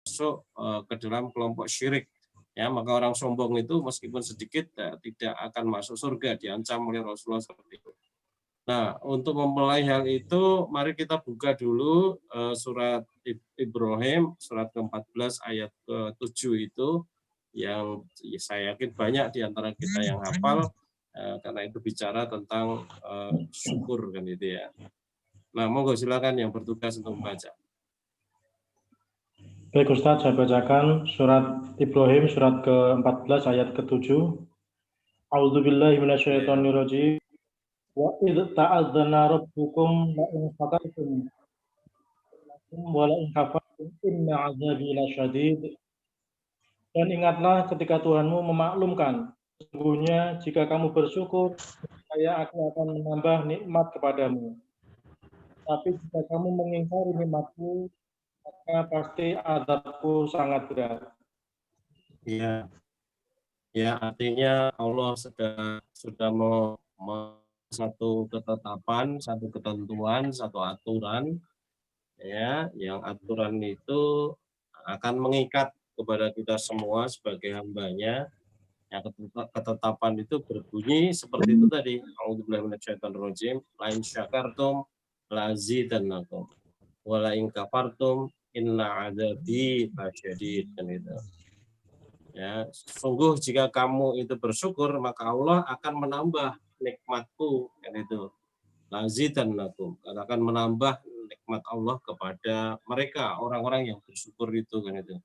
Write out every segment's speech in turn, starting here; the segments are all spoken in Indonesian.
masuk ke dalam kelompok syirik. Ya, maka orang sombong itu meskipun sedikit tidak akan masuk surga, diancam oleh Rasulullah seperti itu. Nah, untuk memulai hal itu, mari kita buka dulu surat Ibrahim, surat ke-14 ayat ke-7 itu, yang saya yakin banyak di antara kita yang hafal, karena itu bicara tentang syukur kan itu ya. Nah, monggo silakan yang bertugas untuk membaca. Baik Ustaz, saya bacakan surat Ibrahim surat ke-14 ayat ke-7. A'udzubillahi minasyaitonirrajim. Wa idz ta'adzana rabbukum la in shakartum wa la in kafartum inna 'adzabi lasyadid. Dan ingatlah ketika Tuhanmu memaklumkan, sesungguhnya jika kamu bersyukur, saya akan menambah nikmat kepadamu. Tapi jika kamu mengingkari nikmatku, maka pasti azabku sangat berat. Ya, ya artinya Allah sudah mau satu ketetapan, satu ketentuan, satu aturan, ya, yang aturan itu akan mengikat kepada kita semua sebagai hambanya. Yang ketetapan itu berbunyi seperti itu tadi. A'udzubillahi minasyaitonirrajim. Lain syakartum lazidannakum. Wa la in kafartum inna 'adzabi lasyadid, kan itu. Ya, sungguh jika kamu itu bersyukur maka Allah akan menambah nikmatku, kan itu. Lazidannakum, akan menambah nikmat Allah kepada mereka orang-orang yang bersyukur itu, kan itu.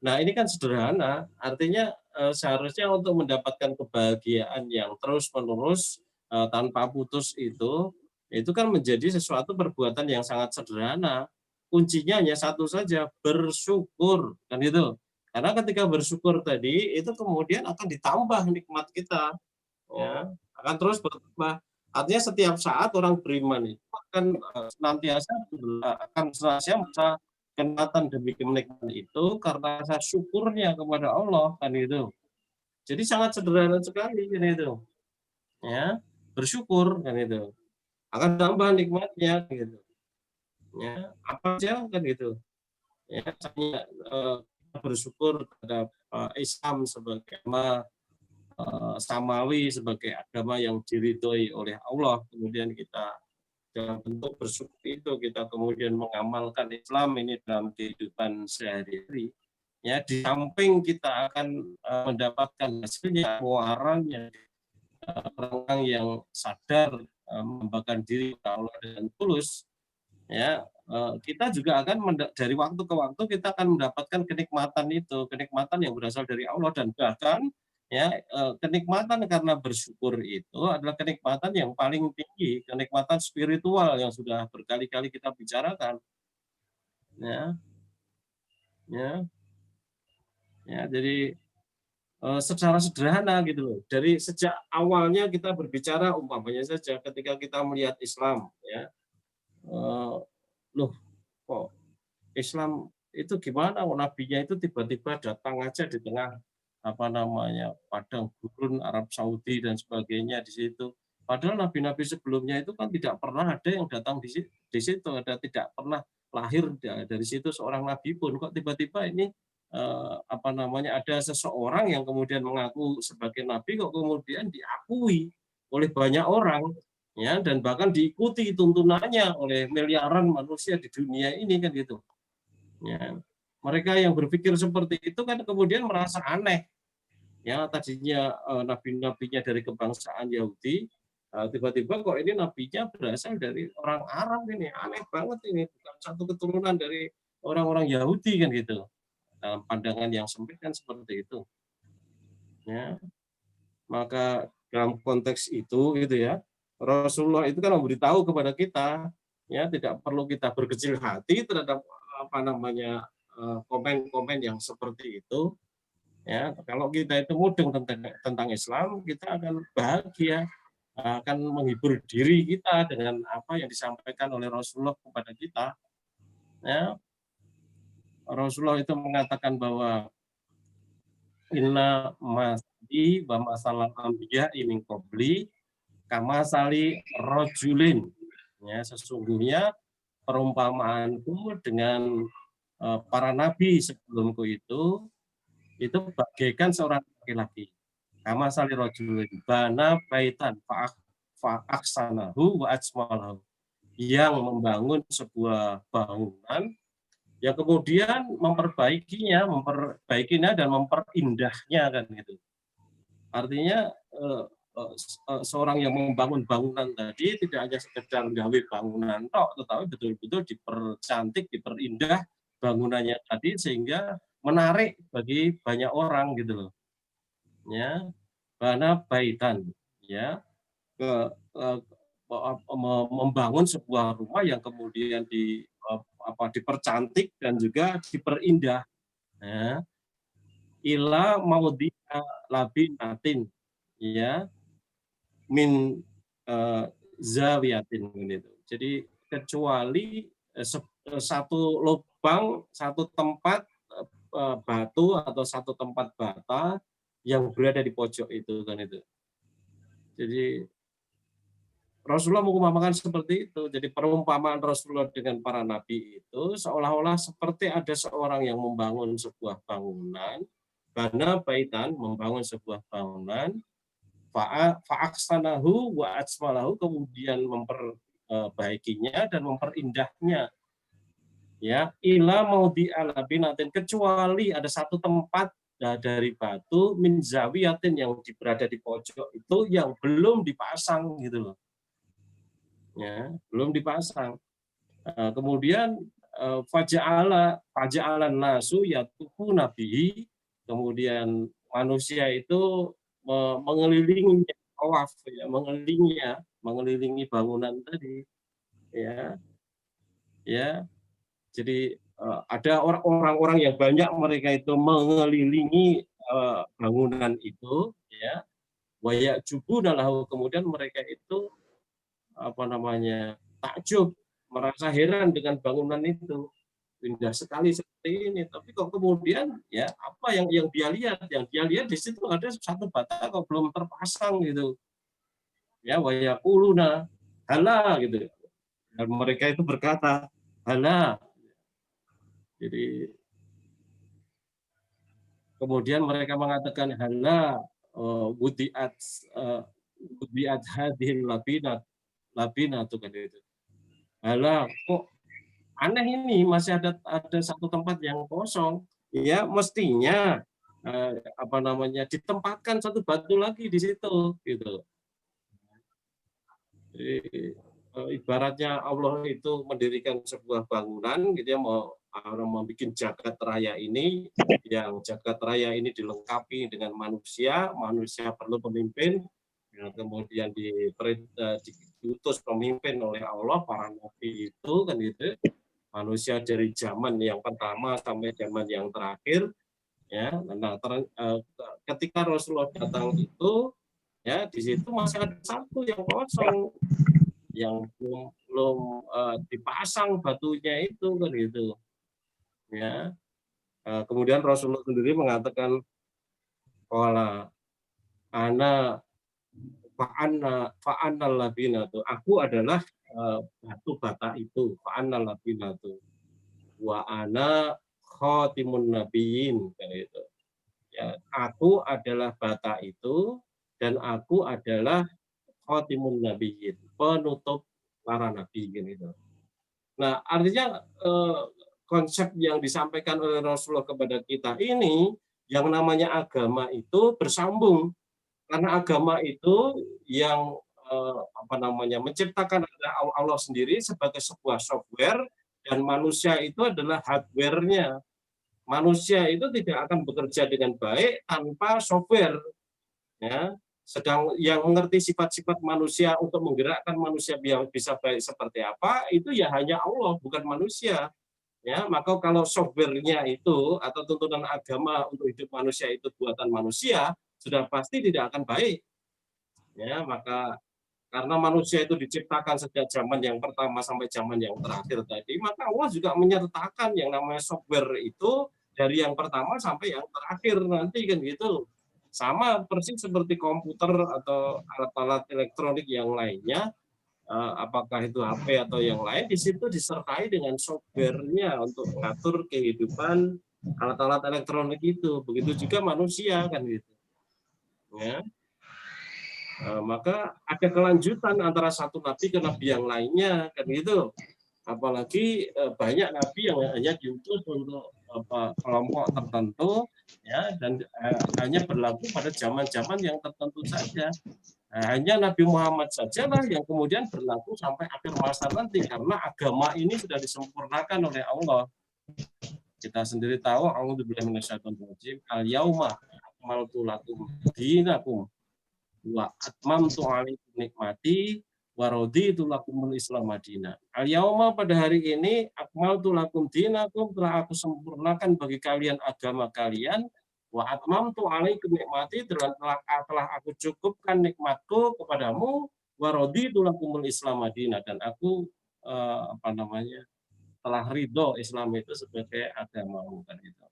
Nah, ini kan sederhana, artinya seharusnya untuk mendapatkan kebahagiaan yang terus-menerus tanpa putus itu kan menjadi sesuatu perbuatan yang sangat sederhana. Kuncinya hanya satu saja, bersyukur, kan itu. Karena ketika bersyukur tadi itu kemudian akan ditambah nikmat kita, ya, akan terus bertambah. Artinya setiap saat orang beriman itu akan senantiasa kenikmatan demi kenikmatan itu karena rasa syukurnya kepada Allah, kan itu. Jadi sangat sederhana sekali kan itu. Ya, bersyukur kan itu. Akan tambah nikmatnya gitu. Ya, apa aja kan gitu. Ya, saya bersyukur terhadap Islam sebagai agama samawi, sebagai agama yang diridhoi oleh Allah, kemudian kita dalam bentuk bersyukur itu kita kemudian mengamalkan Islam ini dalam kehidupan sehari-hari, ya, di samping kita akan mendapatkan hasilnya muaranya orang yang sadar membawakan diri kepada Allah dengan tulus, ya, kita juga akan dari waktu ke waktu kita akan mendapatkan kenikmatan itu, kenikmatan yang berasal dari Allah, dan bahkan ya kenikmatan karena bersyukur itu adalah kenikmatan yang paling tinggi, kenikmatan spiritual yang sudah berkali-kali kita bicarakan, ya, ya, jadi secara sederhana gitu loh. Dari sejak awalnya kita berbicara umpamanya saja ketika kita melihat Islam, ya, loh kok Islam itu gimana? Nabinya itu tiba-tiba datang aja di tengah padang gurun Arab Saudi dan sebagainya di situ. Padahal nabi-nabi sebelumnya itu kan tidak pernah ada yang datang di situ, tidak pernah lahir dari situ seorang nabi pun. Kok tiba-tiba ini ada seseorang yang kemudian mengaku sebagai nabi kok kemudian diakui oleh banyak orang, ya, dan bahkan diikuti tuntunannya oleh miliaran manusia di dunia ini, kan gitu. Ya. Mereka yang berpikir seperti itu kan kemudian merasa aneh. Ya, tadinya nabi-nabinya dari kebangsaan Yahudi, tiba-tiba kok ini nabinya berasal dari orang Arab, ini aneh banget, ini bukan satu keturunan dari orang-orang Yahudi, kan gitu. Dalam pandangan yang sempit kan seperti itu. Ya. Maka dalam konteks itu gitu ya, Rasulullah itu kan memberitahu kepada kita, ya, tidak perlu kita berkecil hati terhadap komen-komen yang seperti itu. Ya, kalau kita itu mudeng tentang Islam, kita akan bahagia, akan menghibur diri kita dengan apa yang disampaikan oleh Rasulullah kepada kita. Ya, Rasulullah itu mengatakan bahwa inna masdi wa masalah anbiya min qabli kama sali rajulin. Ya, sesungguhnya perumpamaanku dengan para nabi sebelumku itu bagaikan seorang laki-laki. Kama sali rajulin bana baitan fa'aksanahu wa ajmalahu, yang membangun sebuah bangunan yang kemudian memperbaikinya dan memperindahnya, kan gitu. Artinya seorang yang membangun bangunan tadi tidak hanya sekedar gawe bangunan tok, tetapi betul-betul dipercantik, diperindah bangunannya tadi sehingga menarik bagi banyak orang gitu loh. Ya, bana baitan, ya, membangun sebuah rumah yang kemudian dipercantik dan juga diperindah, ya. Ila maudhi'a labinatin, ya, min zawiyatin gitu. Jadi kecuali satu lubang, satu tempat batu atau satu tempat bata yang berada di pojok itu, kan itu. Jadi Rasulullah mengumpamakan seperti itu. Jadi perumpamaan Rasulullah dengan para nabi itu seolah-olah seperti ada seorang yang membangun sebuah bangunan, bana baitan, membangun sebuah bangunan, fa'aksanahu wa ajmalahu, kemudian memperbaikinya dan memperindahnya. Ya, ila maudhi'a labinatin, kecuali ada satu tempat dari batu min zawiyatin yang berada di pojok itu yang belum dipasang gitu loh. Ya, belum dipasang. Kemudian faja'alan nasu yatufu nabihi, kemudian manusia itu mengelilingi tawaf, ya, mengelilingi bangunan tadi, ya. Ya. Jadi ada orang-orang yang banyak, mereka itu mengelilingi bangunan itu, ya. Wa ya'jubuna lahu, kemudian mereka itu takjub, merasa heran dengan bangunan itu, indah sekali seperti ini, tapi kok kemudian ya apa yang dia lihat, di situ ada satu bata kok belum terpasang gitu, ya, wa yaquluna hala gitu, dan mereka itu berkata hala. Jadi kemudian mereka mengatakan hala wudiat hadhil labinatu, kan itu. Hala, kok aneh ini, masih ada satu tempat yang kosong, ya, mestinya ditempatkan satu batu lagi di situ gitu. Jadi, ibaratnya Allah itu mendirikan sebuah bangunan gitu ya, mau membuat jagat raya ini, yang jagat raya ini dilengkapi dengan manusia perlu pemimpin, yang kemudian diutus pemimpin oleh Allah, para nabi itu, kan gitu. Manusia dari zaman yang pertama sampai zaman yang terakhir, ya. Nah, ketika Rasulullah datang itu, ya, di situ masih ada satu yang kosong, yang belum dipasang batunya itu, kan gitu, ya. Kemudian Rasulullah sendiri mengatakan, qala ana fa'annal labinatu, aku adalah batu bata itu, fa'annal labinatu wa ana khatimun nabiyyin, kan itu. Ya, aku adalah bata itu dan aku adalah khatimun nabiyyin, penutup para nabi, gitu. Nah, artinya konsep yang disampaikan oleh Rasulullah kepada kita ini, yang namanya agama itu bersambung, karena agama itu yang menciptakan Allah sendiri sebagai sebuah software, dan manusia itu adalah hardware-nya. Manusia itu tidak akan bekerja dengan baik tanpa software, ya. Sedang yang mengerti sifat-sifat manusia untuk menggerakkan manusia biar bisa baik seperti apa, itu ya hanya Allah, bukan manusia, ya. Maka kalau software-nya itu atau tuntunan agama untuk hidup manusia itu buatan manusia, sudah pasti tidak akan baik, ya. Maka karena manusia itu diciptakan sejak zaman yang pertama sampai zaman yang terakhir tadi, maka Allah juga menyertakan yang namanya software itu dari yang pertama sampai yang terakhir nanti, kan gitu. Sama persis seperti komputer atau alat-alat elektronik yang lainnya, apakah itu HP atau yang lain, di situ disertai dengan software-nya untuk mengatur kehidupan alat-alat elektronik itu. Begitu juga manusia kan gitu. Ya. Maka ada kelanjutan antara satu nabi ke nabi yang lainnya kan gitu. Apalagi banyak nabi yang hanya diutus untuk kelompok tertentu ya, dan hanya berlaku pada zaman-zaman yang tertentu saja. Hanya Nabi Muhammad sajalah yang kemudian berlaku sampai akhir masa nanti, karena agama ini sudah disempurnakan oleh Allah. Kita sendiri tahu, a'udzubillahi minasyaitonirrajim, al-yauma akmaltu lakum dinakum wa atmamtu 'alaikum nikmati wa raditu lakumul Islam madina. Al-yauma, pada hari ini, akmaltu lakum dinakum, telah aku sempurnakan bagi kalian agama kalian, wa atmamtu 'alaikum nikmati, telah aku cukupkan nikmatku kepadamu, wa raditu lakumul Islam madina, dan aku telah ridho Islam itu sebagai agama, kan itu.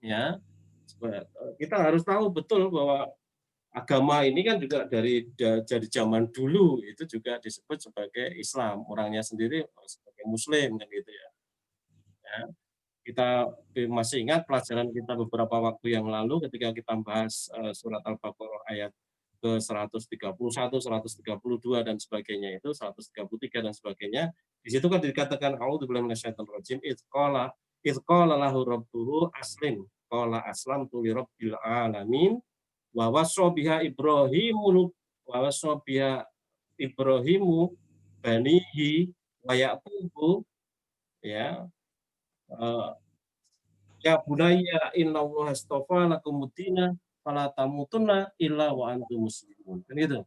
Ya, kita harus tahu betul bahwa agama ini kan juga dari zaman dulu itu juga disebut sebagai Islam, orangnya sendiri sebagai Muslim kan gitu ya. Ya, kita masih ingat pelajaran kita beberapa waktu yang lalu ketika kita bahas surat Al-Baqarah ayat ke 131, 132 dan sebagainya, itu 133 dan sebagainya. Di situ kan dikatakan a'udzubillahi minasyaitonirrajim, idz qala lahu rabbuhu aslim qala aslamtu lirabbil alamin wa wassa biha Ibrahimu banihi wa Yaqubu, ya, ya bunayya innallaha astafa lakumuddina fala tamutunna illa wa antum muslimun. Kan itu.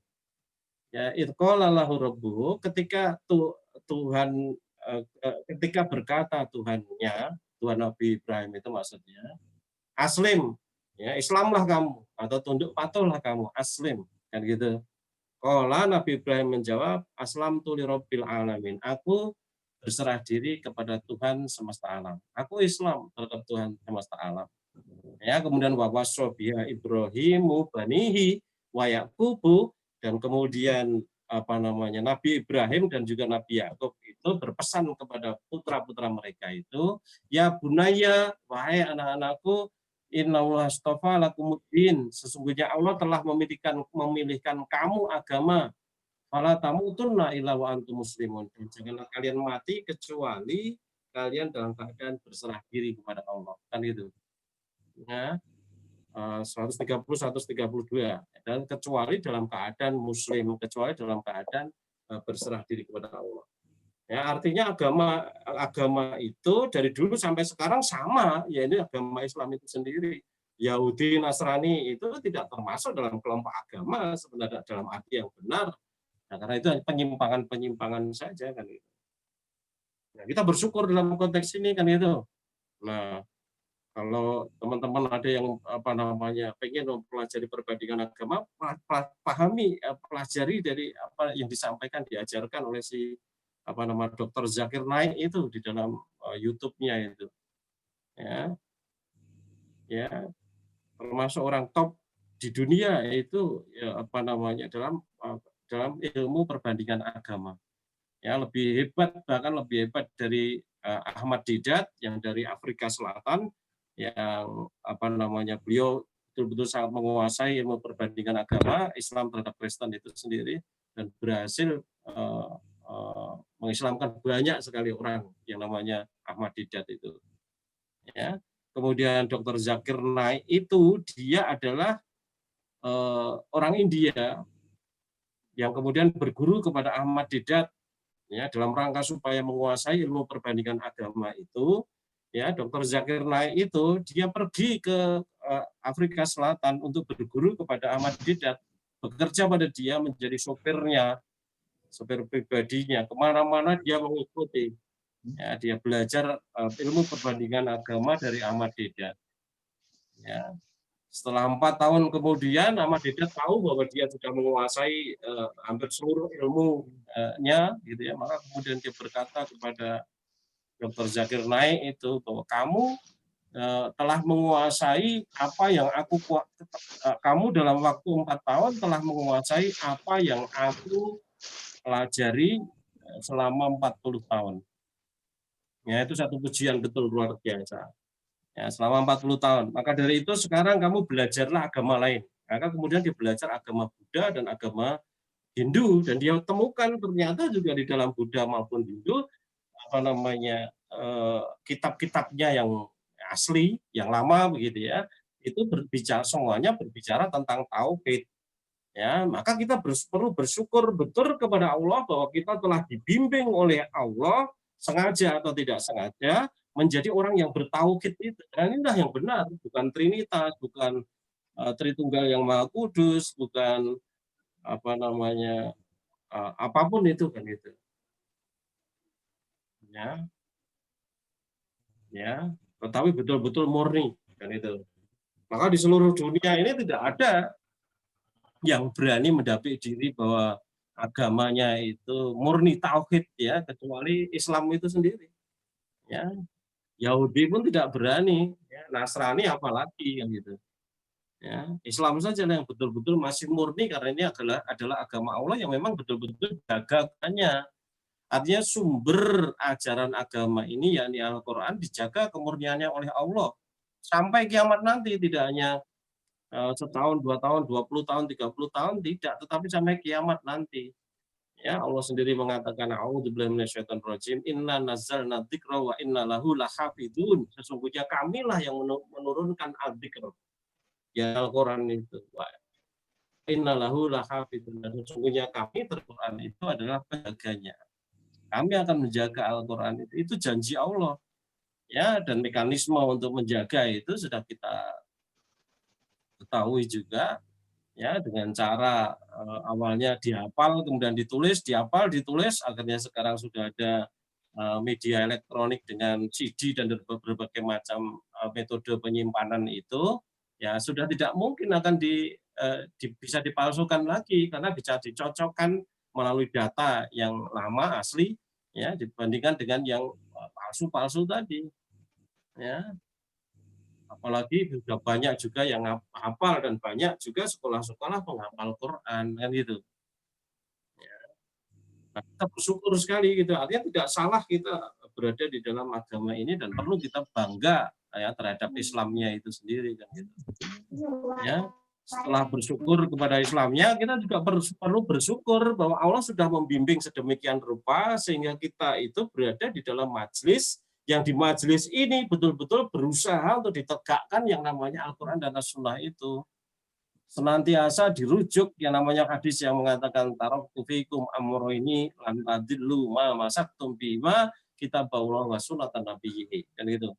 Ya, idz qala lahu rabbuhu, ketika Tuhan ketika berkata Tuhannya, Tuhan Nabi Ibrahim itu maksudnya, aslim, ya, Islamlah kamu atau tunduk patuhlah kamu, aslim, kan gitu. Qala, Nabi Ibrahim menjawab, aslamtu lirabbil alamin. Aku berserah diri kepada Tuhan semesta alam. Aku Islam terhadap Tuhan semesta alam. Ya, kemudian wa wasobiha Ibrahimu banihi wa Yaqubu, dan kemudian Nabi Ibrahim dan juga Nabi Yakub itu berpesan kepada putra-putra mereka itu, ya bunaya, wahai anak-anakku, innallaha astafa lakumuddin, sesungguhnya Allah telah memilihkan kamu agama, fala tamutunna illa wa antum muslimun, dan janganlah kalian mati kecuali kalian dalam keadaan berserah diri kepada Allah, kan itu. Ya, 130 132, dan kecuali dalam keadaan muslim, kecuali dalam keadaan berserah diri kepada Allah. Ya, artinya agama itu dari dulu sampai sekarang sama, ya ini agama Islam itu sendiri. Yahudi, Nasrani itu tidak termasuk dalam kelompok agama sebenarnya dalam arti yang benar. Nah, karena itu penyimpangan saja kan itu. Nah, kita bersyukur dalam konteks ini kan itu. Nah, kalau teman-teman ada yang pengen mempelajari perbandingan agama, pahami, pelajari dari apa yang disampaikan, diajarkan oleh si Dr. Zakir Naik itu di dalam YouTube-nya itu. Ya, termasuk orang top di dunia, yaitu dalam ilmu perbandingan agama. Ya, bahkan lebih hebat dari Ahmad Didat yang dari Afrika Selatan, yang beliau betul-betul sangat menguasai ilmu perbandingan agama Islam terhadap Kristen itu sendiri, dan berhasil mengislamkan banyak sekali orang yang namanya Ahmad Didat itu. Ya. Kemudian Dr. Zakir Naik itu dia adalah orang India yang kemudian berguru kepada Ahmad Didat, ya, dalam rangka supaya menguasai ilmu perbandingan agama itu. Ya, Dr. Zakir Naik itu dia pergi ke Afrika Selatan untuk berguru kepada Ahmad Didat, bekerja pada dia menjadi sopirnya, sopir pribadinya, kemana-mana dia mengikuti. Ya, dia belajar ilmu perbandingan agama dari Ahmad Didat. Ya. Setelah 4 tahun kemudian, Ahmad Didat tahu bahwa dia sudah menguasai hampir seluruh ilmunya, gitu ya. Maka kemudian dia berkata kepada Dr. Zakir Naik itu bahwa kamu telah menguasai apa yang kamu dalam waktu 4 tahun telah menguasai apa yang aku pelajari selama 40 tahun. Ya, itu satu pujian betul luar biasa. Ya, selama 40 tahun. Maka dari itu sekarang kamu belajarlah agama lain. Maka kemudian dia belajar agama Buddha dan agama Hindu, dan dia temukan ternyata juga di dalam Buddha maupun Hindu apa namanya kitab-kitabnya yang asli, yang lama begitu ya, itu berbicara semuanya berbicara tentang tauhid. Ya, maka kita perlu bersyukur betul kepada Allah bahwa kita telah dibimbing oleh Allah sengaja atau tidak sengaja menjadi orang yang bertauhid itu. Dan inilah yang benar, bukan Trinitas, bukan Tritunggal yang Maha Kudus, bukan apa namanya apapun itu kan itu. Ya, ya, tetapi betul-betul murni kan itu. Maka di seluruh dunia ini tidak ada yang berani mendapati diri bahwa agamanya itu murni tauhid ya, kecuali Islam itu sendiri. Ya, Yahudi pun tidak berani, ya, Nasrani apalagi yang gitu. Ya, Islam saja yang betul-betul masih murni karena ini adalah agama Allah yang memang betul-betul dagangannya. Artinya sumber ajaran agama ini yakni Al-Qur'an dijaga kemurniannya oleh Allah sampai kiamat nanti, tidak hanya setahun, 2 tahun, 20 tahun, 30 tahun tidak, tetapi sampai kiamat nanti. Ya, Allah sendiri mengatakan a'udzubillahi minasyaitonirrajim, inna nazzalna dzikra wa inna lahu lahafidun. Sesungguhnya kamilah yang menurunkan al-dzikr, ya Al-Qur'an itu. Wa inna lahu lahafidun. Dan sesungguhnya kami Al-Qur'an itu adalah penjaganya. Kami akan menjaga Al-Qur'an itu. Itu janji Allah. Ya, dan mekanisme untuk menjaga itu sudah kita ketahui juga ya, dengan cara awalnya dihafal kemudian ditulis, dihafal ditulis, akhirnya sekarang sudah ada media elektronik dengan CD dan berbagai macam metode penyimpanan itu, ya sudah tidak mungkin akan bisa dipalsukan lagi karena bisa dicocokkan melalui data yang lama asli ya dibandingkan dengan yang palsu-palsu tadi ya. Apalagi sudah banyak juga yang hafal dan banyak juga sekolah-sekolah penghafal Quran kan gitu. Ya. Nah, kita bersyukur sekali gitu. Artinya tidak salah kita berada di dalam agama ini dan perlu kita bangga ya terhadap Islamnya itu sendiri kan gitu. Ya. Setelah bersyukur kepada Islamnya, kita juga perlu bersyukur bahwa Allah sudah membimbing sedemikian rupa sehingga kita itu berada di dalam majelis yang di majelis ini betul-betul berusaha untuk ditegakkan yang namanya Al-Quran dan As-Sunnah itu. Senantiasa dirujuk yang namanya hadis yang mengatakan taraktu fikum amroini lan tadillu ma masaktum bima kitabullah wa sunnatan nabiyyi kan gitu.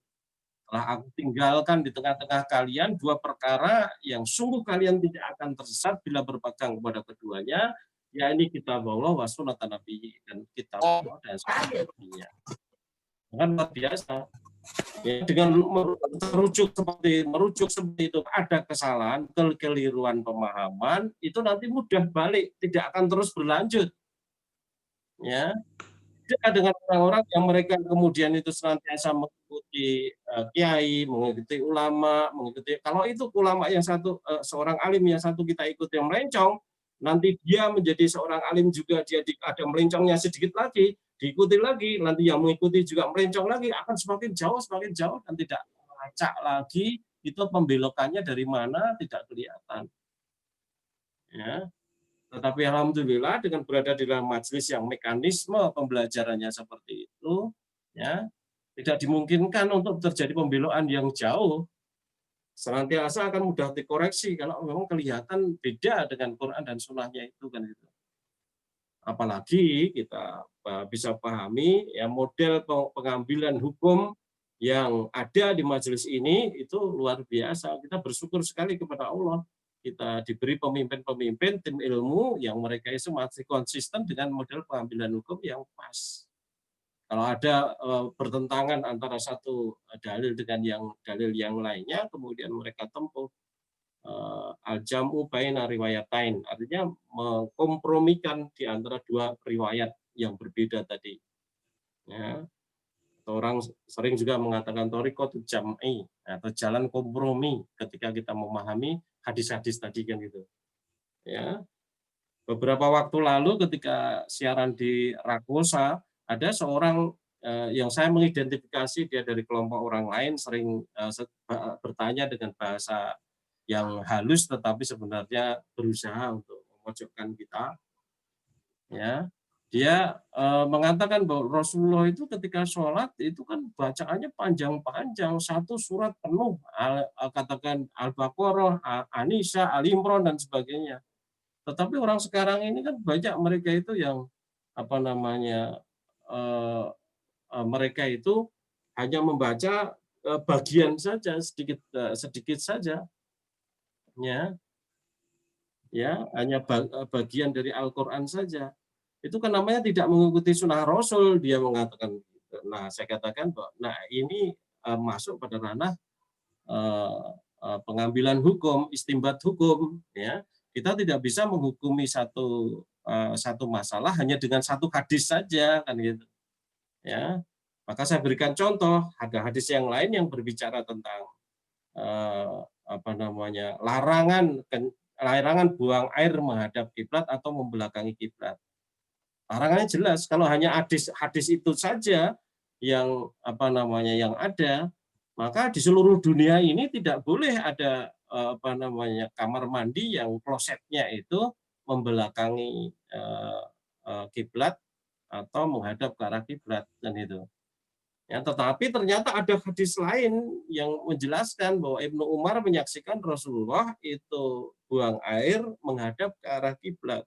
Telah aku tinggalkan di tengah-tengah kalian 2 perkara yang sungguh kalian tidak akan tersesat bila berpegang kepada keduanya, yakni kitab Allah wa sunnatan nabiyyi, dan kitab Allah dan sunnah Nabi-Nya. Kan luar biasa. Ya, dengan merujuk seperti itu ada kesalahan, kekeliruan pemahaman, itu nanti mudah balik, tidak akan terus berlanjut. Ya. Dengan orang-orang yang mereka kemudian itu senantiasa mengikuti kiai, mengikuti ulama, mengikuti kalau itu ulama yang satu seorang alim yang satu kita ikuti yang melencong, nanti dia menjadi seorang alim juga dia ada melencongnya sedikit lagi, diikuti lagi, nanti yang mengikuti juga melencong lagi, akan semakin jauh dan tidak melacak lagi itu pembelokannya dari mana tidak kelihatan. Ya. Tetapi alhamdulillah dengan berada di dalam majelis yang mekanisme pembelajarannya seperti itu, ya tidak dimungkinkan untuk terjadi pembelokan yang jauh. Senantiasa akan mudah dikoreksi kalau memang kelihatan beda dengan Quran dan Sunnahnya itu kan itu. Apalagi kita bisa pahami ya model pengambilan hukum yang ada di majelis ini itu luar biasa. Kita bersyukur sekali kepada Allah. Kita diberi pemimpin-pemimpin tim ilmu yang mereka itu masih konsisten dengan model pengambilan hukum yang pas. Kalau ada pertentangan antara satu dalil dengan dalil yang lainnya, kemudian mereka tempuh al-jam'u baina riwayatain, artinya mengkompromikan di antara 2 riwayat yang berbeda tadi. Ya. Orang sering juga mengatakan thariqatul jam'i atau jalan kompromi ketika kita memahami hadis-hadis tadi kan gitu. Ya. beberapa waktu lalu ketika siaran di Rakosa, ada seorang yang saya mengidentifikasi dia dari kelompok orang lain, sering bertanya dengan bahasa yang halus, tetapi sebenarnya berusaha untuk memojokkan kita. Ya, dia mengatakan bahwa Rasulullah itu ketika sholat itu kan bacaannya panjang-panjang, satu surat penuh, katakan Al-Baqarah, An-Nisa, Al-Imran dan sebagainya. Tetapi orang sekarang ini kan banyak mereka itu yang apa namanya mereka itu hanya membaca bagian saja, sedikit sedikit saja, ya hanya bagian dari Al-Quran saja. Itu kan namanya tidak mengikuti sunnah Rasul, dia mengatakan. Nah, saya katakan bahwa nah ini masuk pada ranah pengambilan hukum, istimbat hukum, ya. Kita tidak bisa menghukumi satu masalah hanya dengan satu hadis saja, kan gitu. Ya. Maka saya berikan contoh, ada hadis yang lain yang berbicara tentang larangan buang air menghadap kiblat atau membelakangi kiblat. Larangannya jelas, kalau hanya hadis itu saja yang yang ada, maka di seluruh dunia ini tidak boleh ada kamar mandi yang klosetnya itu membelakangi kiblat atau menghadap ke arah kiblat dan itu. Ya, tetapi ternyata ada hadis lain yang menjelaskan bahwa Ibnu Umar menyaksikan Rasulullah itu buang air menghadap ke arah kiblat.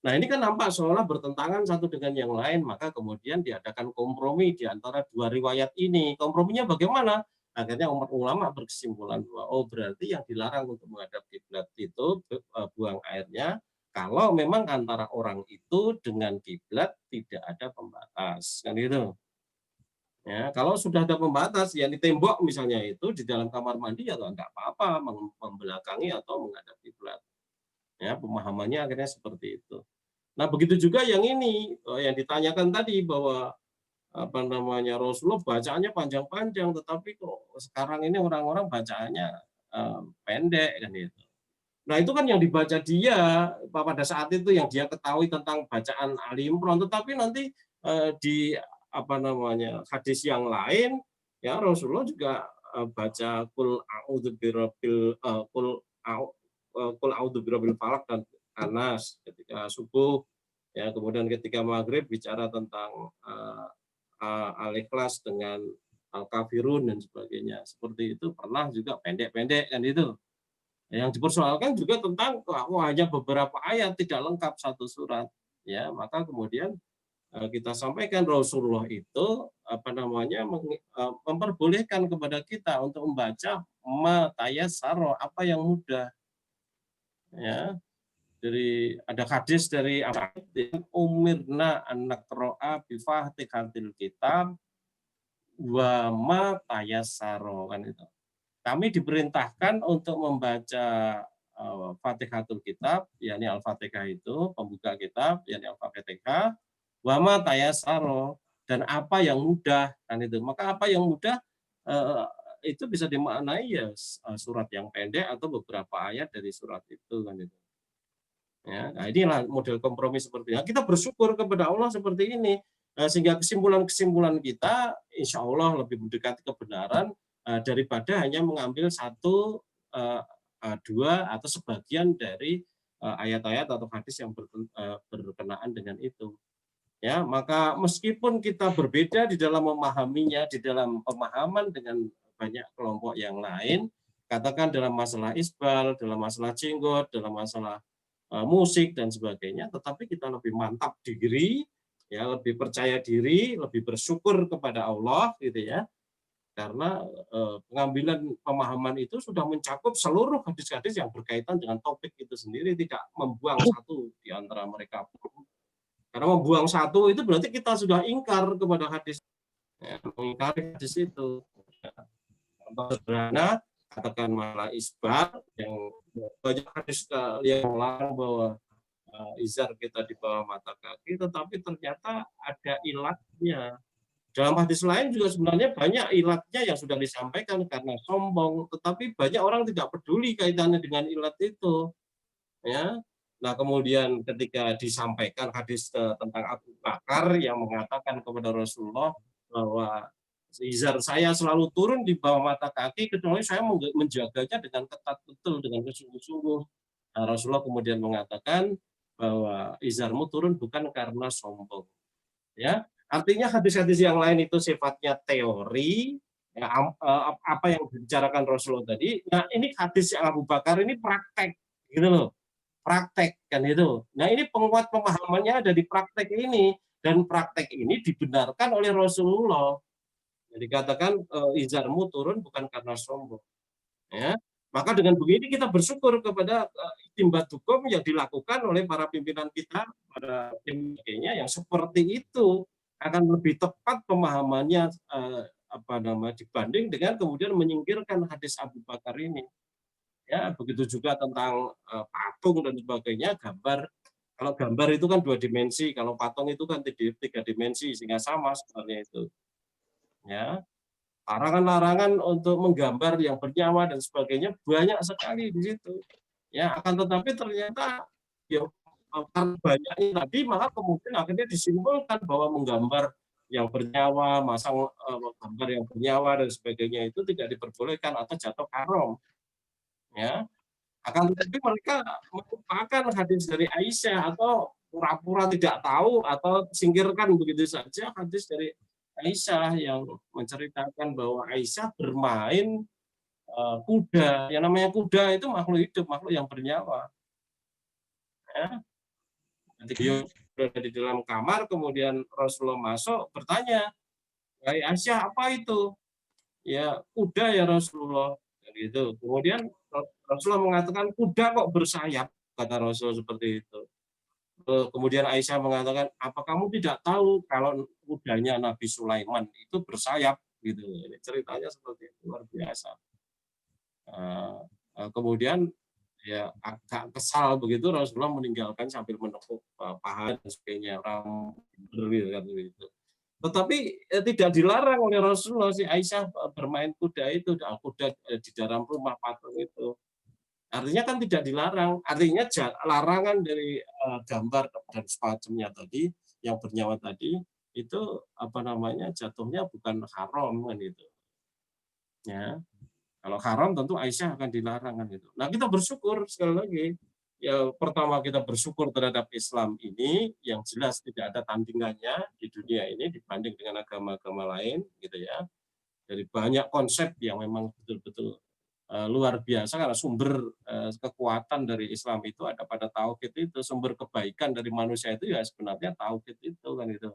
Nah, ini kan nampak seolah bertentangan satu dengan yang lain, maka kemudian diadakan kompromi di antara dua riwayat ini. Komprominya bagaimana? Akhirnya ulama berkesimpulan bahwa berarti yang dilarang untuk menghadap kiblat itu buang airnya kalau memang antara orang itu dengan kiblat tidak ada pembatas, kan gitu. Ya, kalau sudah ada pembatas, ya di tembok misalnya itu di dalam kamar mandi ya enggak apa-apa membelakangi atau menghadap kiblat. Ya, pemahamannya akhirnya seperti itu. Nah, begitu juga yang ini yang ditanyakan tadi bahwa Rasulullah bacaannya panjang-panjang, tetapi kok sekarang ini orang-orang bacaannya pendek kan itu. Nah, itu kan yang dibaca dia pada saat itu yang dia ketahui tentang bacaan Ali Imran, tetapi nanti di hadis yang lain ya Rasulullah juga baca qul a'udzu birabbil qul a'udzu birabbil falaq dan Anas ketika subuh, ya kemudian ketika maghrib bicara tentang Al-Ikhlas dengan Al-Kafirun dan sebagainya. Seperti itu pernah juga pendek-pendek kan itu. Yang dipersoalkan juga tentang hanya beberapa ayat tidak lengkap satu surat. Ya, maka kemudian kita sampaikan Rasulullah itu memperbolehkan kepada kita untuk membaca matayassara, apa yang mudah. Ya, dari ada hadis dari umirna anak ro'a bi fatihatil kitab wa ma tayassaro, kan itu. Kami diperintahkan untuk membaca Fatihatul Kitab, yakni Al-Fatihah itu pembuka kitab, yakni Al-Fatihah, wa ma tayassaro, dan apa yang mudah, kan itu. Maka apa yang mudah itu bisa dimaknai ya surat yang pendek atau beberapa ayat dari surat itu, kan itu. Ya, nah inilah model kompromi seperti ini. Kita bersyukur kepada Allah seperti ini, sehingga kesimpulan-kesimpulan kita insya Allah lebih mendekati kebenaran daripada hanya mengambil satu, dua atau sebagian dari ayat-ayat atau hadis yang berkenaan dengan itu. Ya, maka meskipun kita berbeda di dalam memahaminya, di dalam pemahaman dengan banyak kelompok yang lain, katakan dalam masalah isbal, dalam masalah jenggot, dalam masalah musik dan sebagainya, tetapi kita lebih mantap diri, ya lebih percaya diri, lebih bersyukur kepada Allah, gitu ya, karena pengambilan pemahaman itu sudah mencakup seluruh hadis-hadis yang berkaitan dengan topik itu sendiri, tidak membuang satu di antara mereka. Karena membuang satu itu berarti kita sudah ingkar kepada hadis, ya, mengingkari hadis itu. Contoh sederhana, katakan malah isbar yang banyak hadis yang melarang bahwa izar kita di bawah mata kaki, tetapi ternyata ada ilatnya. Dalam hadis lain juga sebenarnya banyak ilatnya yang sudah disampaikan karena sombong, tetapi banyak orang tidak peduli kaitannya dengan ilat itu. Ya, Nah, kemudian ketika disampaikan hadis tentang Abu Bakar yang mengatakan kepada Rasulullah bahwa izar saya selalu turun di bawah mata kaki kecuali saya menjaganya dengan ketat betul, dengan sungguh-sungguh. Nah, Rasulullah kemudian mengatakan bahwa izarmu turun bukan karena sombong. Ya, artinya hadis-hadis yang lain itu sifatnya teori, ya, apa yang dibicarakan Rasulullah tadi. Nah, ini hadis yang Abu Bakar ini praktek, gitu loh, praktek kan itu. Nah, ini penguat pemahamannya ada di praktek ini, dan praktek ini dibenarkan oleh Rasulullah. Jadi katakan izarmu turun bukan karena sombong. Ya, maka dengan begini kita bersyukur kepada istimbat hukum yang dilakukan oleh para pimpinan kita, pada tim yang seperti itu akan lebih tepat pemahamannya dibanding dengan kemudian menyingkirkan hadis Abu Bakar ini. Ya, begitu juga tentang patung dan sebagainya, gambar. Kalau gambar itu kan 2 dimensi, kalau patung itu kan 3 dimensi, sehingga sama sebenarnya itu. Ya, larangan-larangan untuk menggambar yang bernyawa dan sebagainya banyak sekali di situ. Ya, akan tetapi ternyata ya karena banyaknya tadi maka kemudian akhirnya disimpulkan bahwa menggambar yang bernyawa, masang gambar yang bernyawa dan sebagainya itu tidak diperbolehkan atau jatuh haram. Ya, akan tetapi mereka melupakan hadis dari Aisyah atau pura-pura tidak tahu atau singkirkan begitu saja hadis dari Aisyah yang menceritakan bahwa Aisyah bermain kuda. Yang namanya kuda itu makhluk hidup, makhluk yang bernyawa. Ya. Nanti beliau berada di dalam kamar, kemudian Rasulullah masuk bertanya, "Hai Aisyah, apa itu?" "Ya, kuda ya Rasulullah." Gitu. Kemudian Rasulullah mengatakan, "Kuda kok bersayap?" Kata Rasul seperti itu. Kemudian Aisyah mengatakan, "Apa kamu tidak tahu kalau kudanya Nabi Sulaiman itu bersayap?" Gitu. Ini ceritanya seperti itu, luar biasa. Kemudian ya agak kesal begitu Rasulullah meninggalkan sambil menepuk paha dan sebagainya, orang kan begitu. Tetapi tidak dilarang oleh Rasulullah si Aisyah bermain kuda itu, kuda di dalam rumah patung itu. Artinya kan tidak dilarang, artinya larangan dari gambar dan semacamnya tadi yang bernyawa tadi itu jatuhnya bukan haram kan itu. Ya. Kalau haram tentu Aisyah akan dilarang kan itu. Nah, kita bersyukur sekali lagi. Ya, pertama kita bersyukur terhadap Islam ini yang jelas tidak ada tandingannya di dunia ini dibanding dengan agama-agama lain gitu ya. Dari banyak konsep yang memang betul-betul luar biasa karena sumber kekuatan dari Islam itu ada pada tauhid itu, sumber kebaikan dari manusia itu ya sebenarnya tauhid itu kan itu.